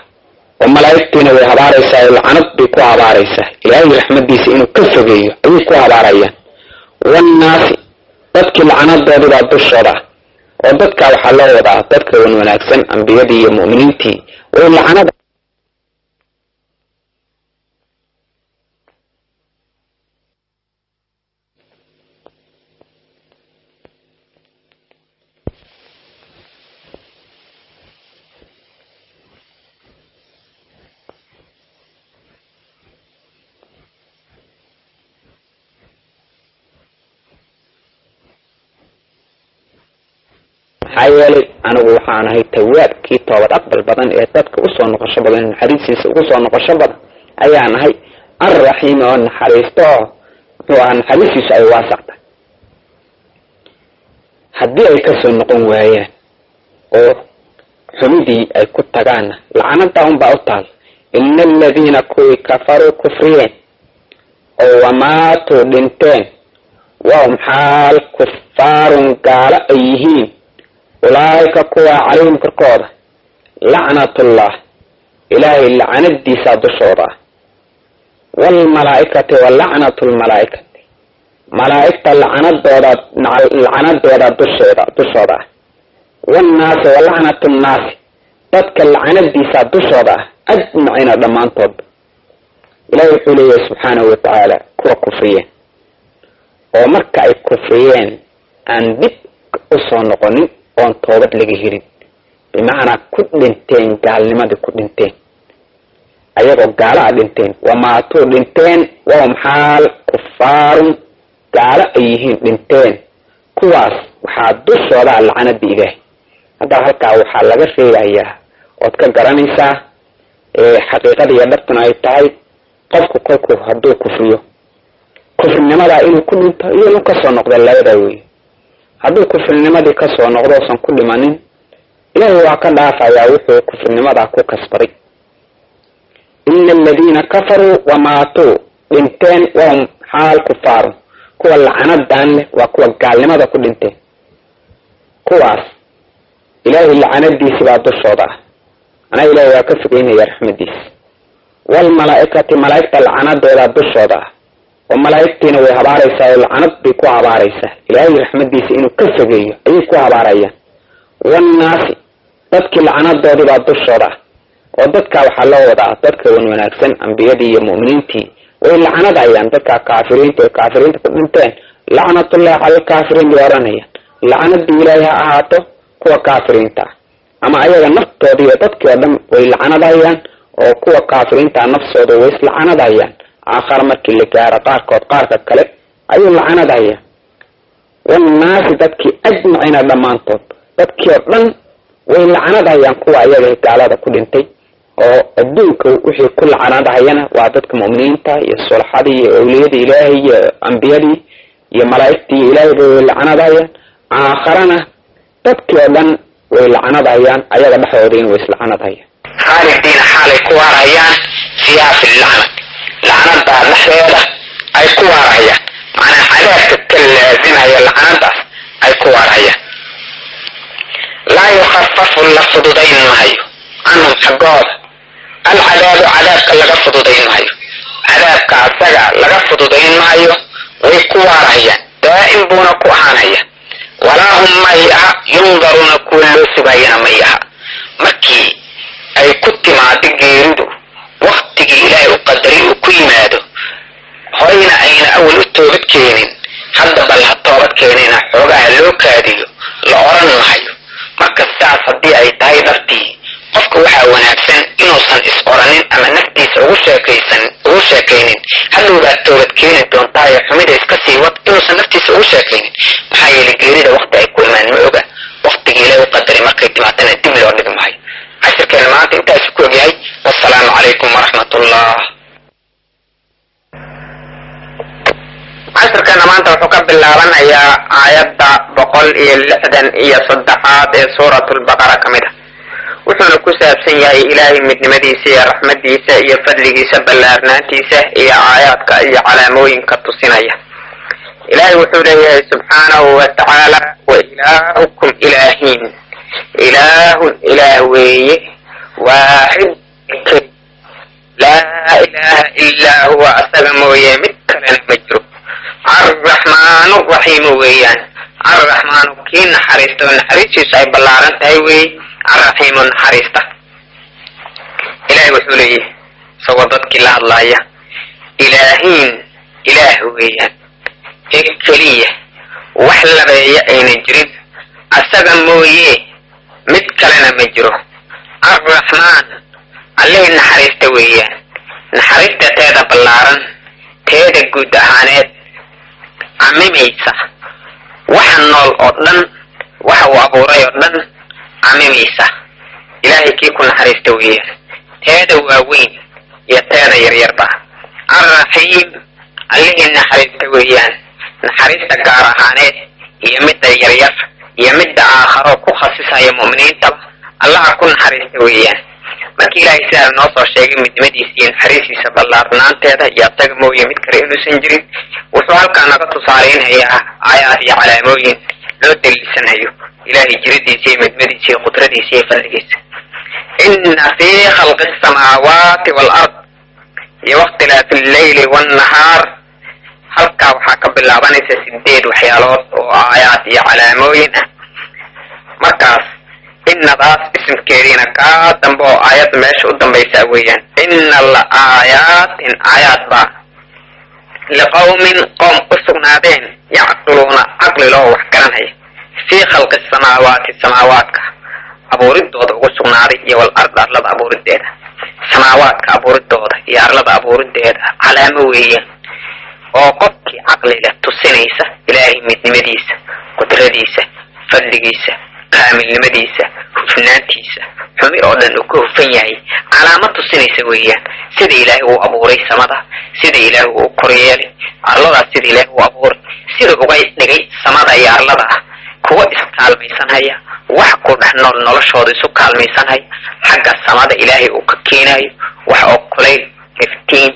oo malaa'igtiina way habaaraysaa oo lacanad bay ku habaaraysaa ilaahay raxmadiisa inuu ka fogeeyo ayay ku habaarayaan. waannaasi dadkii lacanadoodibaa dushooda ah, oo dadkaa waxaa loo wadaa dadka wan wanaagsan ambiyadii iyo mu'miniintii way lacanada maxaa yeelay anigu waxaan ahay tawaab kii toobad aqbal badan ee dadka usoo noqosho badan naxariistiisa ugu soo noqosho badan ayaan ahay arraxiim oo naxariisto muxuu ahaa naxariistiisu ay waasacta. haddii ay kasoo noqon waayaan oo xumidii ay ku tagaanna lacanada unbaa u taal. ina aladiina kuwii kafaruu kufriyeen oo wamaatuu dhinteen wahum xaal kufaarun gaalo ay yihiin ulaa'ika kuwaa calayhim korkooda lacnatullah ilaahay lacanadiisaa dushooda ah, waalmalaa'ikati wa lacnatu lmalaa'ikati malaa'igta lacanadooda dushooda ah, waalnaasi wa lacnatu nnaasi dadka lacanadiisaa dushooda ah ajmaciina dhammaantoodba. ilaahay wuxuu leeyahay subxaanahu watacaala kuwa kufriyeen oo marka ay kufriyeen aan dib u soo noqonin oon toobad laga helin, bimacnaa ku dhinteen gaalnimadii ku dhinteen ayagoo gaalo a dhinteen, wamaatuu dhinteen wahum xaal kufaarun gaalo ay yihiin dhinteen, kuwaas waxaa dushoodaa lacanadii ilaahay. hadda halkaa waxaa laga sheegayaa ood ka garanaysaa xaqiiqada iyo dhabtuna ay tahay qofku kolkuu hadduu kufriyo kufrinimadaa inuu ku dhinto iyo inuu kasoo noqdo labadaa weeye. hadduu kufrinimadii kasoo noqdo osan ku dhimanin ilaahay waa ka dhaafayaa wuxuu kufrinimadaa ku kasbaday. ina aladiina kafaruu wamaatuu dhinteen wahum xaal kufaarun kuwa lacanadan leh waa kuwa gaalnimada ku dhinteen, kuwaas ilaahay lacanadiisi baa dushooda ah, anaa ilaahay waa ka fogeynaya raxmadiisa. waalmalaa'ikati malaa'igta lacanadooda dushooda ah, oo malaa'igtiina way habaaraysaa oo lacanad bay ku habaaraysaa ilaahay raxmadiisa inuu ka fogeeyo ayay ku habaarayaan. waannaasi dadkii lacanadoodibaa dushooda ah, oo dadkaa waxaa loo wadaa dadka wan wanaagsan ambiyadii iyo mu'miniintii way lacanadayaan. dadkaa kaafiriinta ee kaafiriinta ku dhinteen lacnatullahi cala alkaafiriin bay oranayaan, lacanadii ilaahay ha ahaato kuwa kaafiriinta ah, ama ayaga naftoodii iyo dadkii oo dhan way lacanadayaan oo kuwa kaafiriinta nafsooda way islacanadayaan. aakhara markii la gaaro qaarkood qaarka kale ayuu lacanadaya. waannaasi dadkii ajmaciina dhammaantood dadkii oo dhan way lacanadayaan kuwa ayaga gaalada ku dhintay oo adduunka wixii ku lacanadayana waa dadka mu'miniinta iyo sulxadii iyo awliyada ilaahay iyo ambiyadii iyo malaa'igtii ilaahay way lacanadayaan aakharana dadkii oo dhan way lacanadayaan ayaga dhexdoodina way islacanadayaan khaalidiina xaalay ku waarayaan fiiha fi lacnad lacanada dhexdeeda ay ku waarayaan macnaa cadaabka ka laazimaya lacanadaas ay ku waarayaan laa yukhafafu la fududayn maayo canhum xaggooda alcadaabu cadaabka laga fududayn maayo cadaabka asaga laga fududayn maayo way ku waarayaan daa'im buuna ku ahaanaya walaa hum mayaha yundaruuna kuwa loo sugayana mayaha markii ay ku timaado geeridu waktigii ilaahay u qadari uu ku yimaado horeyna ayna awal u toobad keenin hadda bal ha toobad keenina xoogaha loo kaadiyo la oran mahayo marka sidaas haddii ay tahay dartii qofka waxaa wanaagsan inuusan is oranin ama naftiisa ugu sheekaynin hadhowbaad toobad keeni doontaa ee xumida iska sii wad inuusan naftiisa ugu sheekaynin maxaa yeelay geerida wakti ay ku imaan ma oga waktigii ilaahay u qadari markay timaadana dib loo dhigi mahayo cashirkeena maanta intaasu ku ogyahay wassalaamu calaykum waraxmatullah cashirkeena maanta wuxuu ka bilaabanayaa aayadda 163 ee suuratulbaqara ka mid ah wuxuuna ku saabsan yahay ilaahay midnimadiisa iyo raxmadiisa iyo fadligiisa ballaarnaantiisa iyo aayaadka iyo calaamooyinka tusinaya ilaahay wuxuu leeyahay subxaanahu watacaala wa ilaahukum ilaahiin ilaahun ilaah weeye waaxid laa ilaaha illaa huwa asaga mooye mid kalena ma jiro arraxmaanu raxiimu weeyaan arraxmaanu kii naxariista oo naxariistiisu ay ballaaran tahay weeye arraxiimu naxariista ilaahay wuxuu leeyahay isagoo dadkii la hadlaaya ilaahiin ilaah weeyaan ee keliya wax labeeya ayna jirin asaga mooye mid kalena ma jiro arraxmaan allihii naxariista weeyaan naxariista teeda ballaaran teeda guud ahaaneed camimaysa waxa nool oo dhan waxa uu abuuray oo dhan camimaysa ilaahay kii ku naxariista weeyaan teeda waaweyn iyo teeda yaryarba arraxiim allihii naxariista weeyaan naxariista gaar ahaaneed iyo midda yaryar iyo midda aakharo ku khasisaya mu'miniintaba allaha ku naxariista weeyaan markii ilaahay sidaa noo soo sheegay midnimadiisa iyo naxariistiisa ballaarnaanteeda iyo asaga mooye mid kale inuusan jirin wuxuu halkaa naga tusaaleynayaa aayaad iyo calaamooyin loo daliilsanayo ilaahay jiradiisa iyo midnimadiisa iyo qudradiisa iyo fadligiisa inna fii khalqi asamaawaati waalard iyo wakhtilaafi alleyli waalnahaar halkaa waxaa ka bilaabanaysa 8 waxyaalood oo aayaad iyo calaamooyin ah markaas innadaas ismkeediina kaa dambe oo aayadda meesha u dambaysaa weeyaan inna la aayaatin aayaad baa liqawmin qoom u sugnaadeen yacqiluuna caqli loo wax garanaya fii khalqi samaawaadka abuuridooda ugu sugnaaday iyo walard arlada abuurideeda samaawaadka abuuridooda iyo arlada abuurideeda calaamo weeyaan oo qofkii caqli leh tusinaysa ilaahay midnimadiisa qudradiisa fadligiisa kaamilnimadiisa hufnaantiisa xumi oo dhan uu ka hufan yahay calaamad tusinaysa weeyaan sida ilaahay uu abuuray samada sida ilaahay uu koryeelay arladaas sida ilaahay uu abuuray sida uga dhigay samada iyo arlada ah kuwa iskaalmaysanhaya wax ku dhex nool noloshooda isu kaalmaysanhaya xagga samada ilaahay uu ka keenayo wax oo kulayl iftiin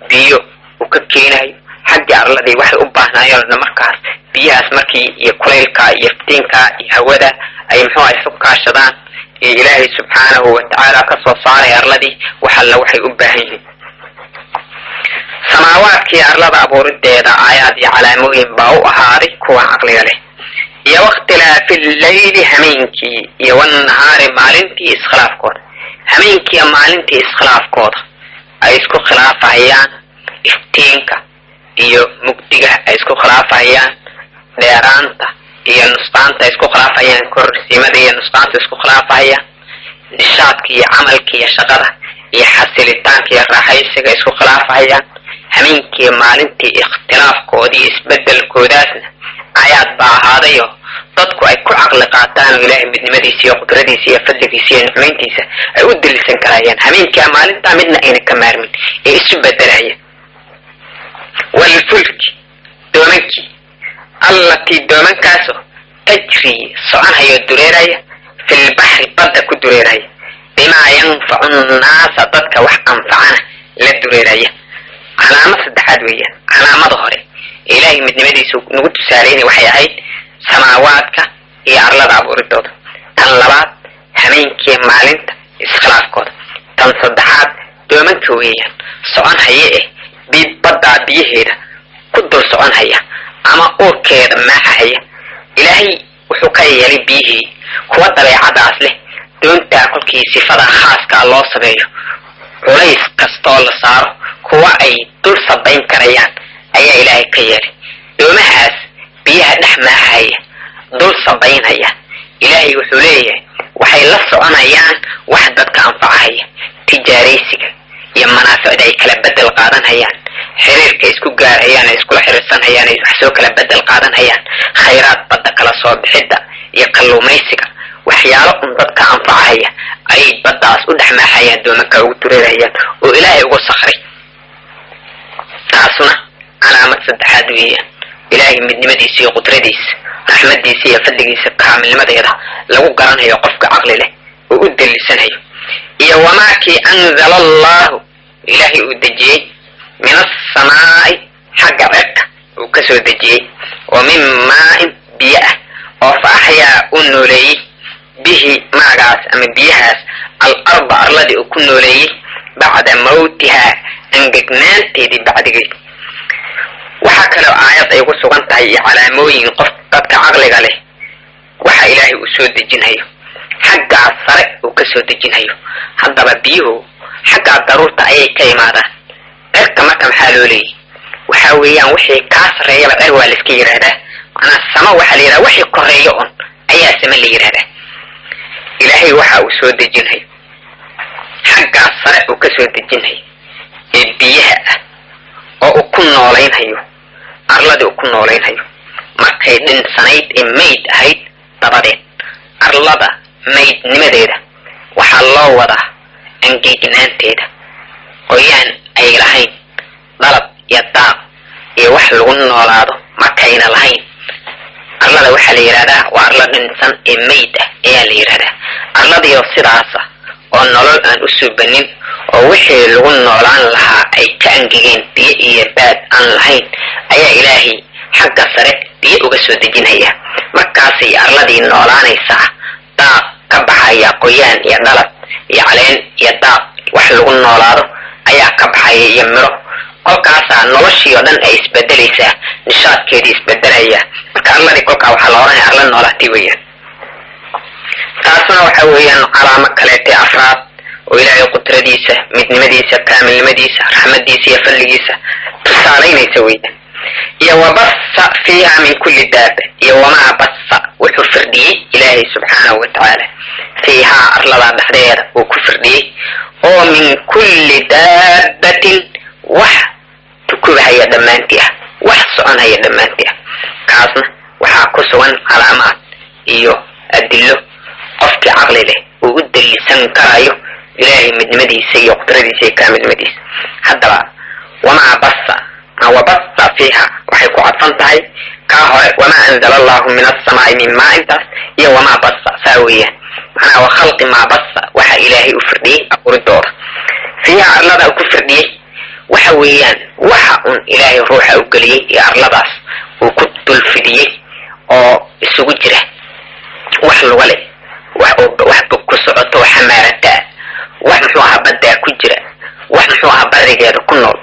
biyo uu ka keenayo xagga arladii waxay u baahnaayeen markaas biyahaas markii iyo kulaylka iyo iftiinka iyo hawada ay muxuu isu kaashadaan ee ilaahay subxaanahu watacaala ka soo saaray arladii waxalla waxay u baahan yihiin samaawaadkii arlada abuurideeda aayaad iyo calaamooyin baa u ahaaday kuwa caqliga leh iyo wakhtilaafi alleyli hameenkii iyo wannahaari maalintii iskhilaafkooda hameenkii maalintii iskhilaafkooda ay isku khilaafayaan iftiinka iyo mugdiga ay isku khilaafayaan dheeraanta iyo nusqaanta ay isku khilaafayaan korsimada iyo nusqaanta isku khilaafayaan nishaadka iyo camalka iyo shaqada iyo xasilitaanka iyo raaxaysiga isku khilaafayaan hameenkii maalintii ikhtilaafkoodii isbedelkoodaasna aayaad baa ahaadayo dadku ay ku caqli qaataan oo ilaahay midnimadiisa iyo qudradiisa iyo fadligiisa iyo nicmayntiisa ay u dalisan karayaan habeenkii maalinta midna ayna ka maarmin ee isu bedelaya والفلك دومنكي التي دومنكاسو تجري صعنها يدريريا في البحر بدا كدريريا بما ينفع الناس ضدك وح أنفعنا للدريريا علامة صدحات ويا علامة ظهري إلهي مدنمدي نقول تساريني وحي عيد سماواتك هي أرلاد عبور الدود تنلبات همينكي معلنت إسخلاف كود تنصدحات دومنك ويا صعنها يئي بيبضع بيهيدا كدر سعون هيا أما أوكيد ما هيا إلهي وحكاية يلي بيهي هو طبيعة أصله دون تاكل كي صفة خاصة الله سبيه وليس كستول صار هو أي دول صبين كريان أي إلهي كيالي دوما هاس بيها نحما هيا دول صبين هيا إلهي وحوليه وحي لصعون هيان وحدتك أنفع هيا تجاريسك يا منافع داي كلا بدل قادن هيان حريرك اسكو غار هيان اسكو حريرسان هيان اسو كلا بدل قادن هيان خيرات بدا كلا سو بخيدا يا كلوميسك وحيالو ددك انفع هيا اي بداس u dhaxma hayaan doonka ugu tureeyaan oo ilaahay ugu sakhray taasuna calaamad saddexaad weeyaan ilaahay midnimadiisa iyo qudradiisa raxmadiisa iyo fadligiisa kaamilnimadeeda lagu garanayo qofka aqli leh oo u dalisanayo iyo wamaaki anzala Allah ilaahi u dajiyay min as-samaa'i xagga cirka uu ka soo dajiyay oo min maa'in biyaah oo faahya u nooleeyay bihi maagaas ama biyahaas al-arba arladi uu ku nooleeyay bacda mawtiha angagnaanteedii bacdigeed waxaa kaloo aayad ay ku sugan tahay iyo calaamooyin qof dadka caqliga leh waxa ilaahi uu soo dejinayo xagga sare uu ka soo dejinayo haddaba biyuhu xagga daruurta ayay ka yimaadaan cirka marka maxaa loo leeyahay waxa weeyaan wixii ka sareeyaba cir waa la iska yiraahdaa macnaa sama waxa la yiraahdaa wixii koreeyo on ayaa sama la yiraahdaa ilaahay waxa uu soo dejinayo xagga sare uu ka soo dejinayo ee biyaha oo uu ku noolaynayo arlada uu ku noolaynayo markay dhinsanayd ee mayd ahayd dabadeed arlada maydnimadeeda waxaa loo wadaa angegnaanteeda qoyaan ay lahayn dalab iyo daaq iyo wax lagu noolaado markayna lahayn arlada waxaa la yidhahdaa waa arla dhinsan ee mayd ah ayaa la yidhahdaa arladiyo sidaasa oo nolol aan u suubanin oo wixii lagu noolaan lahaa ay ka angegeen biyo iyo baad aan lahayn ayaa ilaahay xagga sare biyo uga soo dejinaya markaasay arladii noolaanaysaa daaq ka baxaya qoyaan iyo dalab iyo caleen iyo daaq wax lagu noolaado ayaa ka baxaya iyo miro kolkaasaa noloshii oo dhan ay isbedelaysaa nishaadkeedii isbedelaya marka arladii kolkaa waxaa la oranaya arla noolaatay weeyaan taasna waxa weeyaan calaamo kaleete afraad oo ilaahay qudradiisa midnimadiisa kaamilnimadiisa raxmadiisa iyo fadligiisa tusaalaynaysa weeyaan iyo wabassa fiiha min kulli daaba iyo wamaa bassa wuxuu firdhiyey ilaahay subxaanahu watacaala fiiha arlada dhexdeeda uu ku firdhiyey oo min kulli daabatin wax tukubahaya dhammaantii ah wax soconhaya dhammaantii ah kaasna waxaa ku sugan calaamaad iyo adillo qofkii caqli leh uu u dalisan karayo ilaahay midnimadiisa iyo qudradiisa iyo kaamilnimadiisa haddaba wamaa bassa wabassa fiiha waxay ku cadfan tahay kaa hore wamaa anzala allahu min as-samaa'i min maa'intaas iyo wamaa bassa saa weeyaan macnaha wa khalqi maa bassa waxa ilaahay u firdhiyey abuuridooda fiiha arlada uu ku firdhiyey waxa weeyaan waxa un ilaahay ruuxa u geliyey iyo arladaas uu ku dulfidiyey oo isugu jira wax luga leh wax ku socoto xamaarata wax muxuu ahaa baddaa ku jira wax muxuu ahaa barigeeda ku nool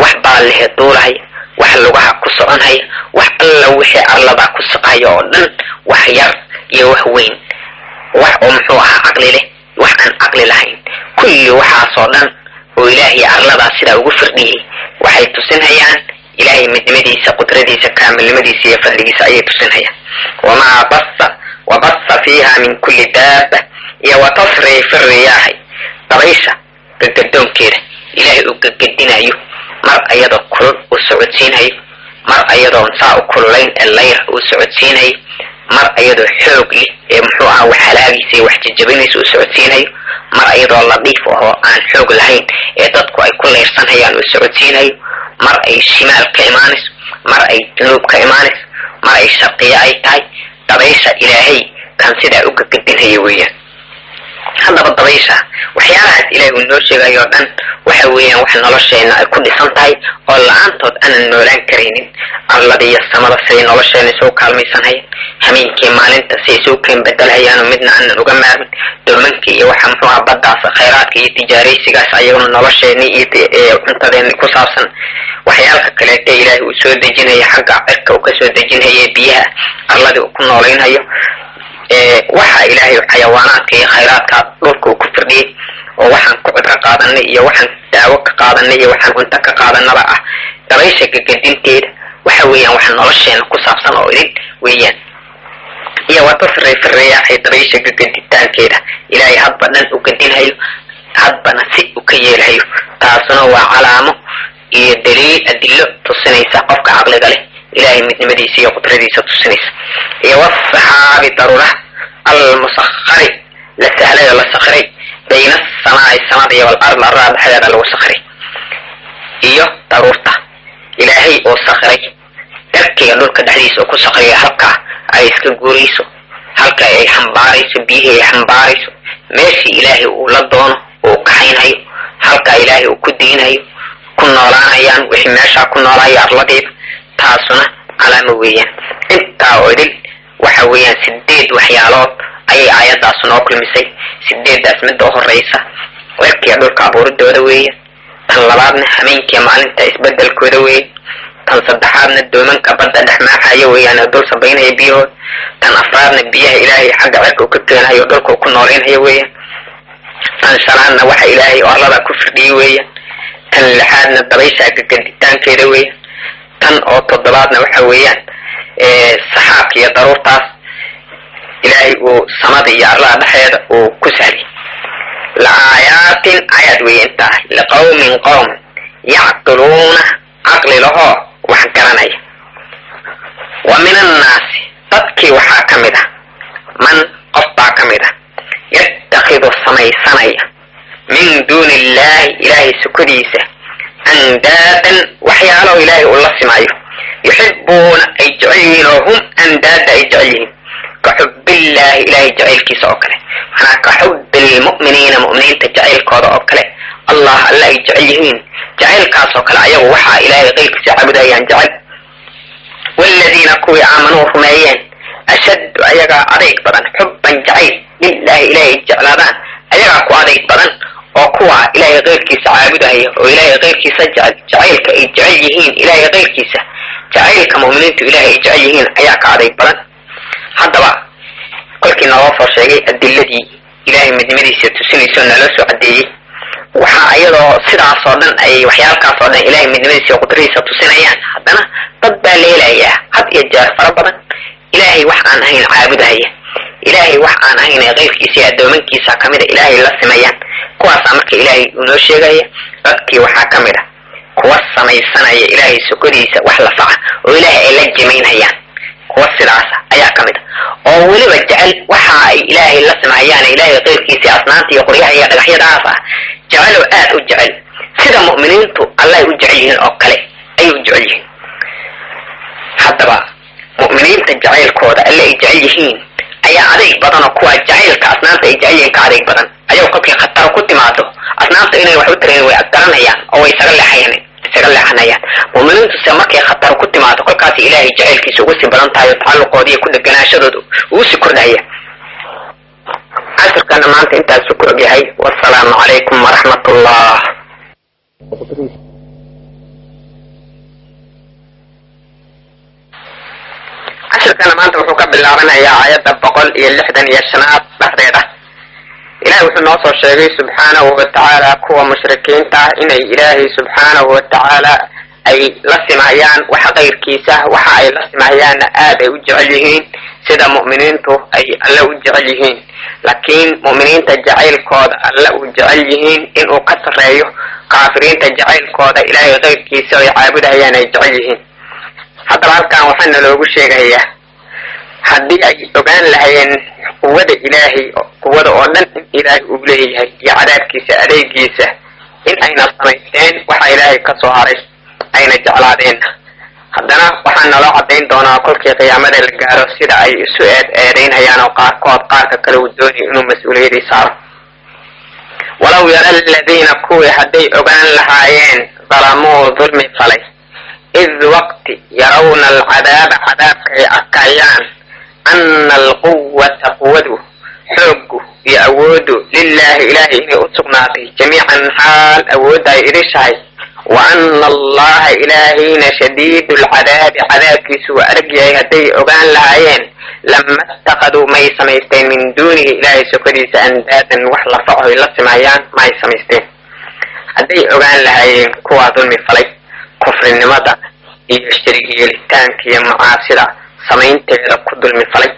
wax baalehe duulaya wax lugaha ku soconhaya wax alla wixii arlada ku soqaya oo dhan wax yar iyo wax weyn wax oo muxuu ahaa caqli leh wax aan caqli lahayn kulli waxaasoo dhan oo ilaahay arlada sida ugu firdhiyey waxay tusinayaan ilaahay midnimadiisa qudradiisa kaamilnimadiisa iyo fadligiisa ayay tusinayaan wamaa bassa wabassa fiiha min kulli daaba iyo watasriif riyaahi dabaysha gagadoonkeeda ilaahay uu gagadinayo mar ayadoo kulul uu socodsiinayo mar ayadoo saa u kululayn ee layr uu socodsiinayo mar ayadoo xoog leh ee muxuu ahaa wax halaagiisa iyo wax jajabinaysa u socodsiinayo, mar ayadoo ladiif oo aan xoog lahayn ee dadku ay ku leyrsanayaan u socodsiinayo, mar ay shimaal ka imaanayso, mar ay januub ka imaanayso, mar ay sharqiya ay tahay. dabaysha ilaahay kan sidaa u gagadinaya weeyaan. haddaba dabaysha waxyaalahaas ilaahay uu noo sheegayo dhan waxa weeyaan wax nolosheena ay ku dhisan tahay oo la-aantood aanan noolaan karaynin. arlada iyo samada siday nolosheena isugu kaalmaysanhayaan, hameenkii maalinta si isugu keen bedelhayaano midna aanan uga maarmin. doomankii iyo waxa muxuu ahaa baddaas khayraadka iyo tijaaraysigaas ayaguna nolosheeni iyo cuntadeeni ku saabsan. waxyaalka kaleete ilaahay uu soo dejinaya xagga cirka uu kasoo dejinhaya biyaha arladii uu ku noolaynhayo. waxa ilaahay xayawaanaadka iyo khayraadka dhulka uu ku firdhiyey oo waxaan ku cibro qaadanay iyo waxaan daawo ka qaadanay iyo waxaan cunto ka qaadanaba ah. dabaysha gagadinteeda waxa weeyaan wax nolosheena ku saabsan oo idin weeyaan. iyo wata firreeyahay dabaysha gagaditaankeeda ilaahay hadba dhan u gadinhayo, hadbana si u ka yeelhayo. taasuna waa calaamo iyo daliil adillo tusinaysa qofka caqliga leh ilaahay midnimadiisa iyo qudradiisa tusinaysa. iyo wasaxaabi daruuraha almusakhari la sahlay oo la sakhiray bayna asamaa'i samada iyo walard arlada dhexdeeda lagu sakhiray. iyo daruurta ilaahay oo sakhiray darkiga dhulka dhexdiisa oo ku sakhriya halkaa ay iska guurayso, halka ay xambaarayso biyihii ay xambaarayso, meeshii ilaahay uu la doono uu kaxaynhayo, halkaa ilaahay uu ku diinhayo, ku noolaanayaan wixii meeshaa ku noolaaya arladeeda. taasuna calaamo weeyaan. intaa oo idil waxa weeyaan 8 waxyaalood ayay aayadaas noo kulmisay. 8daas midda u horeysa cirkiga dhulka abuuridooda weeyaan, tan labaadna hameenkii maalinta isbedelkooda weeyaan, tan saddexaadna doomanka badda dhex maaxaya weeyaan oo dul sabaynaya biyahood, tan afraadna biyaha ilaahay xagga cirka uu ka keenayo dhulka uu ku noolaynhayo weeyaan, tan shanaadna waxa ilaahay oo arlada ku firdhiyey weeyaan, tan lixaadna dabaysha gagaditaankeeda weeyaan, tan oo toddobaadna waxa weeyaan saxaabka iyo daruurtaas ilaahay uu samada iyo arlada dhexeeda uu ku sahlay. laayaatin ayaad weeyantaa liqawmin qowm yacqiluuna caqli lahoo wax garanaya. wa min annaasi dadkii waxaa ka mid ah man qof baa ka mid ah yatakhidu samaysanaya min duuni illaahi ilaahay sukadiisa andaadan waxyaalo ilaahay uu la simayo, yuxibuuna ay jecel yihiin oo hum andaada ay jecel yihiin ka xubbillaahi ilaahay jacaylkiisa oo kale, manaa ka xubbilmu'miniina mu'miniinta jacaylkooda oo kale. allah alla ay jecel yihiin jacaylkaas oo kale ayagu waxaa ilaahay qayrkiisa caabudayaan jecel. waaladiina kuwii aamanuu rumeeyeen ashaddu ayagaa adayg badan xubban jacayl lilaahi ilaahay jeclaadaan ayagaa ku adayg badan oo kuwa ilaahay qayrkiisa caabudaya oo ilaahay qayrkiisa jacaylka ay jecel yihiin ilaahay qayrkiisa jacaylka mu'miniintu ilaahay ay jecel yihiin ayaa ka adayg badan. haddaba kolkii naloo soo sheegay adiladii ilaahay midnimadiisa tusinayso naloo soo cadeeyey, waxaa iyadoo sidaas oo dhan ay waxyaalkaas oo dhan ilaahay midnimadiisa iyo qudradiisa tusinayaan, haddana dad baa leelayaa had iyo jeer fara badan ilaahay wax aan ahayn caabudahaya, ilaahay wax aan ahayn ee qayrkiisa iyo addoomankiisa kamida ilaahay la simayaan. kuwaasaa marka ilaahay uu noo sheegaya. dadkii waxaa ka mid ah kuwa samaysanaya ilaahay sukadiisa wax la faca oo ilaahay ay la jimaynhayaan, kuwa sidaasa ayaa ka mid ah oo weliba jecel waxa ay ilaahay la simayaan ilaahay qayrkiisa asnaanta iyo qoryaha iyo dhagaxyadaas ah jecel oo aad u jecel sida mu'miniintu allah ay u jecel yihiin oo kale ay u jecel yihiin. haddaba mu'miniinta jacaylkooda alle ay jecel yihiin ayaa adayg badan oo kuwa jacaylka asnaanta ay jecel yihiin ka adayg badan. ayagoo kolkii khatar ku timaado asnaanta inay wax u tarayn way adgaranayaan oo way isaga leexanayaan. mu'miniintu se markay khatar ku timaado kolkaas ilaahay jacaylkiisa ugu sii badan tahay oo tacalluqooda iyo ku dheganaashadooda ugu sii kordhaya. casharkana maanta intaasu ku ogyahay. wassalaamu calaykum waraxmatullah. casharkana maanta wuxuu ka bilaabanayaa aayadda 165 dhexdeeda. ilaahay wuxuu noo soo sheegay subxaanahu watacaala kuwa mushrikiinta ah inay ilaahay subxaanahu watacaala ay la simayaan waxa qayrkiisa, waxa ay la simayaanna aad ay u jecel yihiin sida mu'miniintu ay alle u jecel yihiin. laakiin mu'miniinta jacaylkooda alle u jecel yihiin inuu ka sarreeyo kaafiriinta jacaylkooda ilaahay qayrkiisa ay caabudayaan ay jecel yihiin. haddaba halkan waxaana loogu sheegayaa haddii ay ogaan lahayeen quwada ilaahay quwada oo dhan in ilaahay uu leeyahay iyo cadaabkiisa adeegiisa in ayna samaysteen waxa ilaahay ka soo haray ayna jeclaadeen haddana waxaa naloo caddayn doonaa kolkii qiyaamada la gaaro sida ay isu eedaynayaan oo qaarkood qaarka kale uu doonay inuu mas-uuliyadii saaro walaw yara aladiina kuwii hadday ogaan lahaayeen dalamuu dulmi falay id waqti yarawna alcadaaba cadaabka ay arkayaan ana alquwata quwadu xoogu iyo awoodu lilaahi ilaahay inay u sugnaatay jamiican xaal awoodda ay idhishahay wa ana allaha ilaahayna shadiidu alcadaabi cadaabkiisu waa arag yahay hadday ogaan lahaayeen lama ittakaduu may samaysteen min duunihi ilaahay sokadiisa andaadan wax la faco ay la simayaan may samaysteen hadday ogaan lahaayeen kuwaa dulmi falay kufrinimada iyo shariig yeelitaanka iyo macaasida samaynteeda ku dulmi falay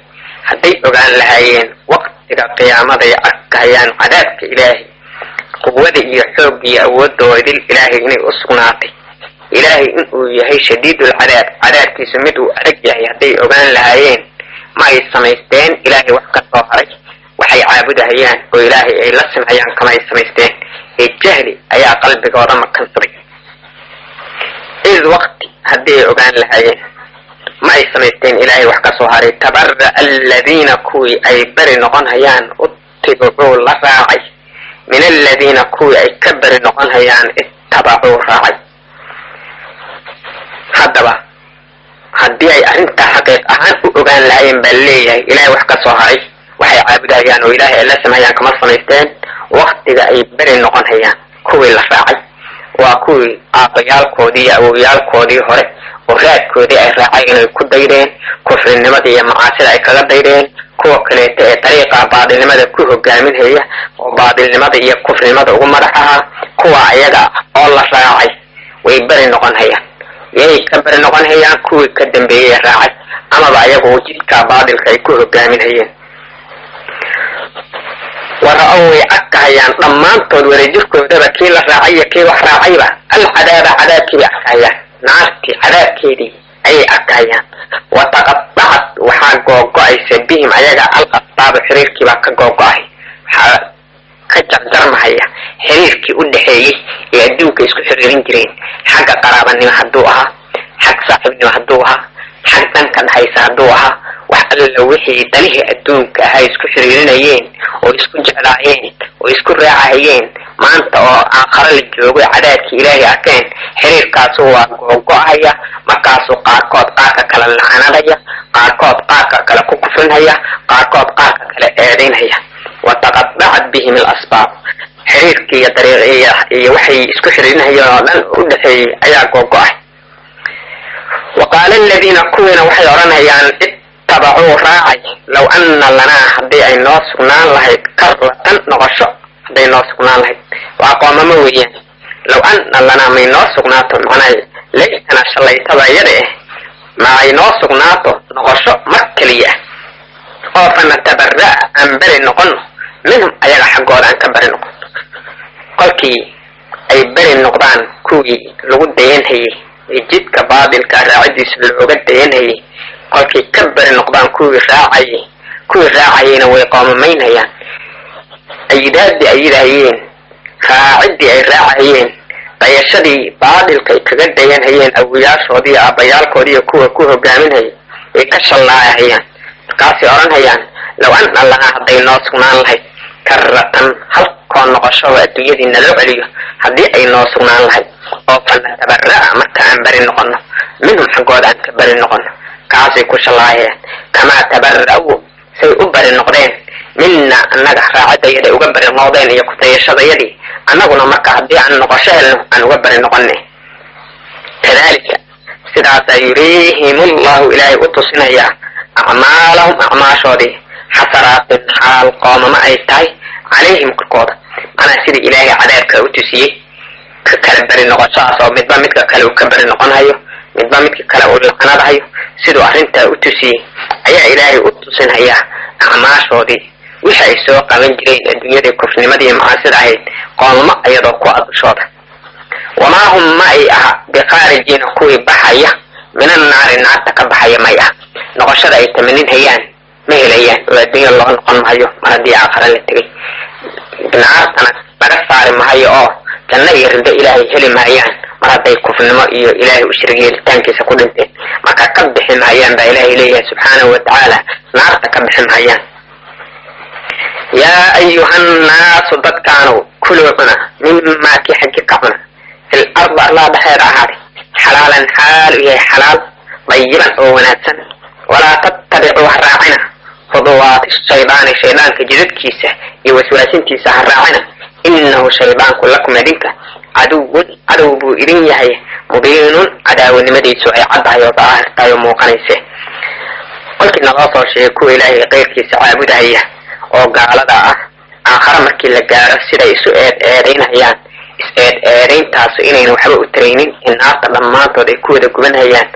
hadday ogaan lahaayeen waqtiga qiyaamada ay arkayaan cadaabka ilaahay quwada iyo xoog iyo awooddoodil ilaahay inay u sugnaatay ilaahay inuu yahay shadiidul cadaab cadaabkiisu mid uu adag yahay hadday ogaan lahaayeen ma ay samaysteen ilaahay wax ka soo haray waxay caabudahayaan oo ilaahay ay la simhayaan kama ay samaysteen ee jahli ayaa qalbigooda makansaday id waqti hadday ogaan lahaayeen ma ay samaysteen ilaahay wax ka soo haray tabarra aladiina kuwii ay beri noqon hayaan utibicuu la raacay min aladiina kuwii ay ka beri noqon hayaan ittabacuu raacay haddaba haddii ay arrintaa xaqiiq ahaan u ogaan lahaayeen baa leeyahay ilaahay wax ka soo haray waxay caabudahayaan oo ilaahay ay la simhayaan kama samaysteen waqtiga ay beri noqon hayaan kuwii la raacay waa kuwii aabbayaalkoodii iyo awowyaalkoodii hore oo raadkoodii ay raacay inay ku daydeen kufrinimada iyo macaasida ay kaga daydeen kuwa kaleeto ee dariiqa baadilnimada ku hogaaminhaya oo baadilnimada iyo kufrinimada ugu madax ahaa kuwa ayaga oo la raacay way beri noqon hayaan yay ka beri noqon hayaan kuwii ka dambeeyey raacay amaba ayagu jidka baadilka ay ku hogaaminhayeen ورأوا يعكهيان ضمانتود ورجلكودaba kii la raacay iyo kii wax raacayba alcadaaba cadaabkii bay arkayaan naartii cadaabkeedii ayay arkayaan wataqaطacat waxaa googo-aysa bihim ayaga alqaطaaba xiriirkii baa ka googo-ay waxaa ka jarjarmahaya xiriirkii u dhexeeyey ee adduunka isku xiriirin jireen xagga qaraabanimo hadduu ahaa xag saaxiibnimo hadduu ahaa xag dhanka dhexaysa hadduu ahaa wax alla wixii danihii adduunka ahaa isku xiriirinayeen oo isku jeclaayeen oo isku raacahayeen maanta oo aakhare la joogo cadaabkii ilaahay arkeen xiriirkaasu waa googo-ahaya markaasuu qaarkood qaarka kale lacanadaya qaarkood qaarka kale ku kufrinhaya qaarkood qaarka kale eedaynhaya wataqaطacat bihim alasbaab xiriirkii iyo dariiqiya iyo waxay isku xiriirinhayeen oo dhan u dhexeeyey ayaa googo-ay waqaala aladiina kuwiina waxay odhanayaan اتبعوا راعي لو أن لنا هدي أي ناس سكنان لهيد كرة نغشو هدي ناس سكنان لهيد وأقوام مويا لو أن لنا من ناس سكناتو معنا ليتنا شلي تبا يده ما أي ناس سكناتو نغشو مكلية فنتبرأ أن بري نقن منهم أيها حقود أن كبري نقن قلكي أي بري نقضان كوي لغد دين هي جد كبادل كراعدي سلوغد دين هي قلكي كبر نقضان كوي راعيين ويقاممينهيان أيداد أيدهيين راعدي أي راعيين طيشدي بعض الكيكجدين هيين أوياش ودي أبيال كودي كوه قامنهي يكش الله هيان قاسي أران هيان لو أن الله هدي ناصقنان لهي كرة هل كون نقشوا الدنيا نلو عليه هدي أي ناصقنان لهي أو فلنتبرأ مكا أنبري نقنا منهم حقود أن كبري نقنا كاسي كشلاهي كما تبرأوا سيؤبر النقدين منا أنك راعد يدي أقبر الموضين يكتيشد يدي أنقنا مكة هدي أن نقشهل أن أقبر النقني كذلك سدعة يريهم الله إلهي أتصنيا أعمالهم أعماشودي حسرات حال قام ما أيتاي عليهم كالقوضة أنا سيدي إلهي عذابك أتسيه كالبر النقشاس أو مدبا مدك كالو كبر النقنهايو midba midka kale uu laqanadayo sidoo arinta u tusiyay ayaa ilaahay u tusinaya acmaashoodii wixii ay soo qaban jireen adduunyada kufnimadii macaasida ahayd qoomma ayadoo ku adshooda wama hum ma'i biqaarijin kuwi baxaya من النار النار تكبحي مياه نقشد أي تمنين هيان مهليان ودين الله نقن مهيو مردي آخر اللي تجي النار أنا بقصار مهيو كان يرد إلهي هلي مهيان مردي كفن ما إلهي وشرقي التانكي سكون انت ما كبح مهيان بإلهي إليه سبحانه وتعالى نار تكبح مهيان يا أيها الناس كانوا كلوا مما في حقكم في الأرض الله بحير هذه حلالا حال هي حلال طيبا وناسا ولا تتبعوا الراعنا خطوات الشيطان شيطان كجدد كيسه يوسواسين كيسه الراعنا إنه شيطان كلكم مدينك عدو إذن يهي مبين عداو النمدي سوء عدها يوضعها تايو موقنيسه قلت إن الله صار شيكو إلهي غير كيسه عابده هي وقال ذا آخر مركي لقاره سيدا يسوء إيرين هيان إسئاد إيرين تاسو إنين وحبا أترينين إن آتا لما تودي كودة قبن هيان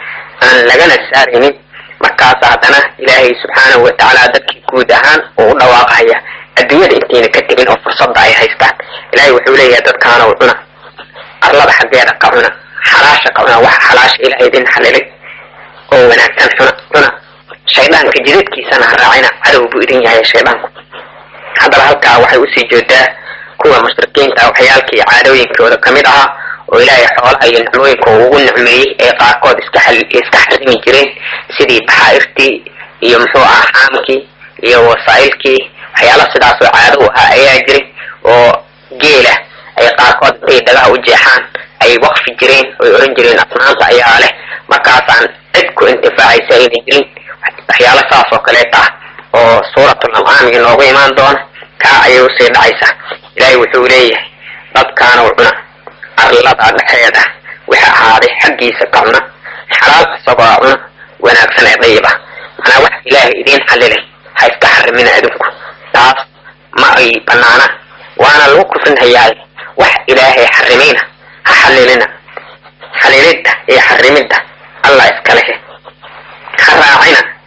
أن لغانا السارينين مركاسا عدنا إلهي سبحانه وتعالى دكي كودهان ونواق هيا الدنيا دي انتين كتبين وفرصد داي هايستان إلهي وحولي يددكانا وعنا أرلاد حقيرا قعنا حلاشا قعنا وح حلاش إلهي دين حليلي ونأكتان هنا شيطان في جديد كيسانا راعينا عدو بإذن يا شيطان هذا الهلكا وحي أسي جودا كوا مشركين تاو حيالكي عادوين كودا كميدها وإلهي حولها ينعموين كوغو نعمي إيقاكود إسكحرمي جرين سيدي بحائرتي يمحوها حامكي يوصائلكي حيالا سداسو عادوها أياجري وجيلة إيقاكود بيدها وجيحان أي وقف جرين ويورين جرين أصنامتا أياله مكاسان عدكو انتفاعي سيدي جرين waxyaalo saas oo kaleeta oo suuratul an'aam inoogu imaan doona ka ayuu sii dhacaysa ilaahay wuxuu leeyahay dadkaana cuna arlada dhexeeda waxa ahaaday xaggiisa kacna xalaal sabaa cuna wanaagsan ee dayba ana wax ilaahay idin xalilay ha iska xarimina adinku taas ma ay banaana waana lagu kufrinhayaa wax ilaahay xarimina ha xalilina xalilida iyo xarimida allah iska leh xaraacina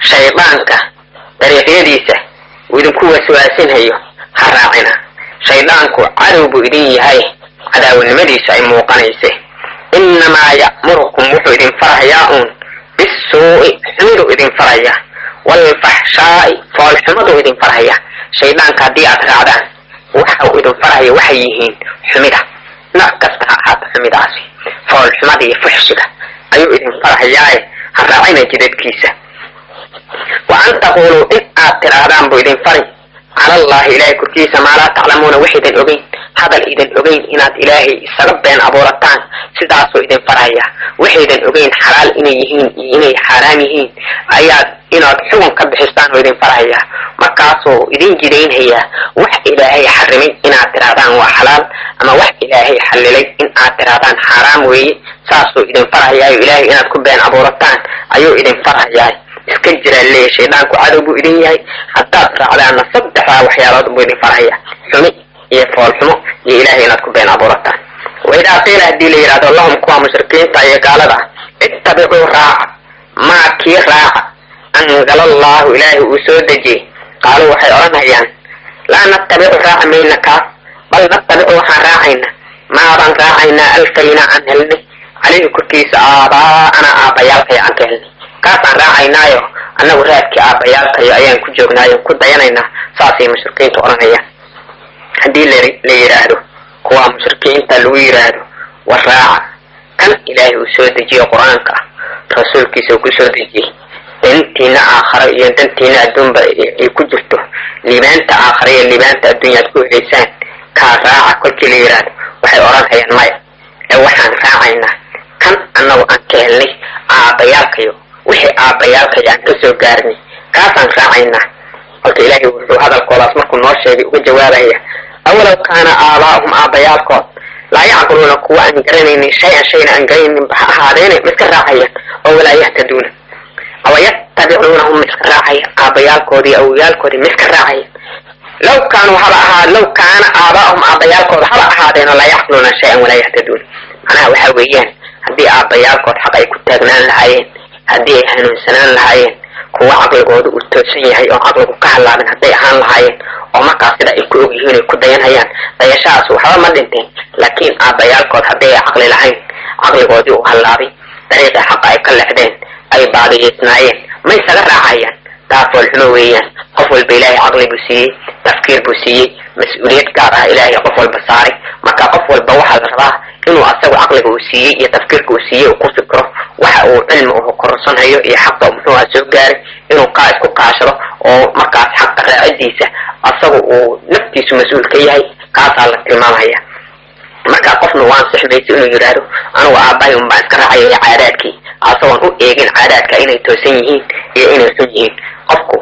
شيطانك طريقيديسه وإذن كوا سواسين هيو هراعنا شيطانك عدو بإذن هاي عدو النمديس أي موقنيسه إنما يأمركم وحو إذن فرحياؤون بالسوء حمد إذن فرحيا والفحشاء فالحمد إذن فرحيا شيطانك دي أترعدان وحو إذن فرحيا وحيهين حمده نعكستها هذا حمد عسي فالحمد يفحشك أيو إذن فرحيا هراعنا جدد كيسه وأن تقولوا إن أترادان بإذن فري على الله إلهي كركيس ما لا تعلمون وحيد الأبين هذا الإذن الأبين إنات إلهي السبب بين أبورتان سداسو إذن فريا وحيد الأبين حلال إني حراميهين آيات إنات حكم كبحستان وإذن فريا مكاسو إذن جدين هي وح إلهي حرمي إن أترادان وحلال أما وح إلهي حللي إن أترادان حرام وي ساسو إذن فريا إلهي إنات كبين أبورتان أيو إذن فريا اسكجر اللي شيطانك عدو بإذن يهي حتى ترعد أن صدحها وحيالات بإذن فرحية حمي يفعل حمو يإلهي نتكو بين عبورتان وإذا قيل هدي لي إراد اللهم كوا مشركين تأيي قال ذا اتبعوا راع ما كي راع أنزل الله إلهي أسود جي قالوا وحيران هيان لا نتبع راع منك بل نتبع راعينا ما بان راعينا ألفينا عن هلني عليه كركيس أنا آبيالك عن هلني كاسان راعينايو أنا ورادك آبيالك أيان كجوغنايو كدينينا ساسي مشركين تورانيا هدي اللي يرادو كوا مشركين تلو يرادو والراعة كان إلهي وسود جي قرآنك رسولك سوكو سود جي دنتينا آخر دنتينا الدنبا يكجرتو لبانتا آخرية لبانتا الدنيا تكو عيسان كراعة كل كلي يرادو وحي أوران هيان مايا وحان راعينا كان أنه أنكهلني آبيالكيو وحي آبيالك يعني كسو قارني كاسان راعينا قلت إلهي وحو هذا القولاس مركو نوشي وجوابه هي أولو كان آباؤهم آبيالكم لا يعقلون قوة أن قرنين شيئا أن قرنين هذين مثل راعيا أو لا يهتدون أو يتبعونهم مثل راعيا آبيالكم دي أو يالكم دي مثل راعيا لو كان آباؤهم آبيالكم هذين لا يعقلون شيئا ولا يهتدون أنا وحويان هدي آبيالكم حقا يكون تاغنان لهايين هدي هنوسنان لهايين kuwa caqligooda uu toosan yahay oo caqligu ka halaaban haday ahaan lahaayeen oo markaas sida ay ku ogyihiin ay ku dayanayaan dayashaas waxba ma dhinteen laakiin aabayaalkood haday caqli lahayn caqligoodii uu halaabay طريقة حق أي كل حدين أي بعض يسمعين ما يسقر عيان تعرفوا الحلوية قفل بإلهي عقل بسيء تفكير بسيء مسؤولية كارها إلهي قفل بصاري ما كقفل بوحة الراه إنه أسوي عقل بسيء يتفكير بسيء وكل فكره وحقه علم وكرسون هيو يحقه مثل السجاري إنه قاعد كعشرة ومركز حق الرعديسة أسوي نفتيس مسؤول كيهي كاسا للتلمام هي marka qofna waan saxmaysi inuu yiraahdo anu aabahay un baan iska raacay caadaadkii asagoon u eegin caadaadka inay toosan yihiin iyo inay xun yihiin qofku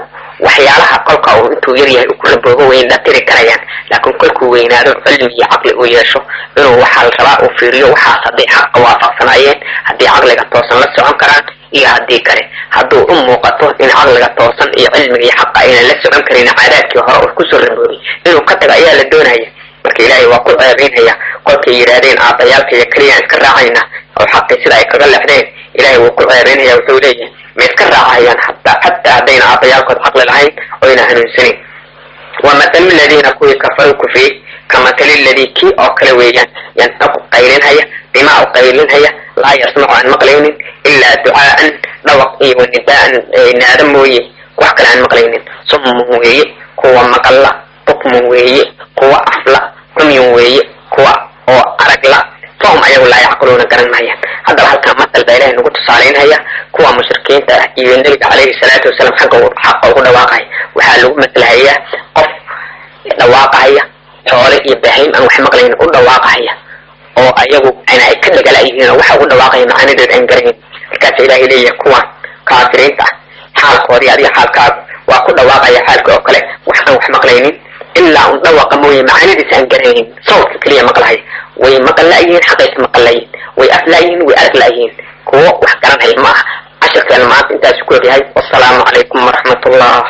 waxyaalaha qolka uu intuu yar yahay ku raboobo weyn la tiri karayaan laakiin kolkuu weynaado cilmi iyo caqli uu yeesho inuu waxa la rabaa uu fiiriyo waxa hadii xaq waafaqsanayeen hadii caqliga toosan la socon karaan iyo hadii kale hadduu u muuqato in caqliga toosan iyo cilmiga iyo xaqa ayna la socon karin caadaadkii hore uu ku soo rabooday inuu ka tago ayaa la doonaya marka ilaahay waa ku ceebeynaya qolka yiraahdeen aabayaalka iyo kaliya iska raacayna oo xaqi sida ay kaga leexdeen ilaahay wuu ku ceebeynaya wuxuu leeyahay ma iska raacayaan hatta hadayna aabayaalkood caqli lahayn oo ina hanuunsanin ومثل الذين كفروا كفري كمثل الذي كي أو كلويا ينطق قيلين هيا بما أو قيلين هيا لا يسمع عن مقلين إلا دعاء ضوقي ونداء نادموي وحكى عن مقلين صموي قوة مقلة طقموي قوة أفلا قميوي قوة أو أرقلا فهم أيضا لا يعقلون قرن مايا هذا الحلقة مثل بإله نقول تصالين هيا قوة مشركين يندلق عليه الصلاة والسلام حقه دواقعي وحالو مثل هيا قف دواقعي حوالي إبراهيم أن وحي مقلين قل دواقعي أو أيضا أنا أكد لأيهين وحا قل دواقعي معاني دود أنقرين الكاس إلهي لي قوة كافرين حال قوري هذه حال كاب وقل دواقعي حالك أوكالي وحي مقلين إلا أن دواقع موي معاني دود أنقرين صوت كلية مقلعي ومقلعين حقيقة مقلعين وأفلاين وأرقلعين كو وحكران هاي معه 10 كلمات انت شكرا هاي والسلام عليكم ورحمة الله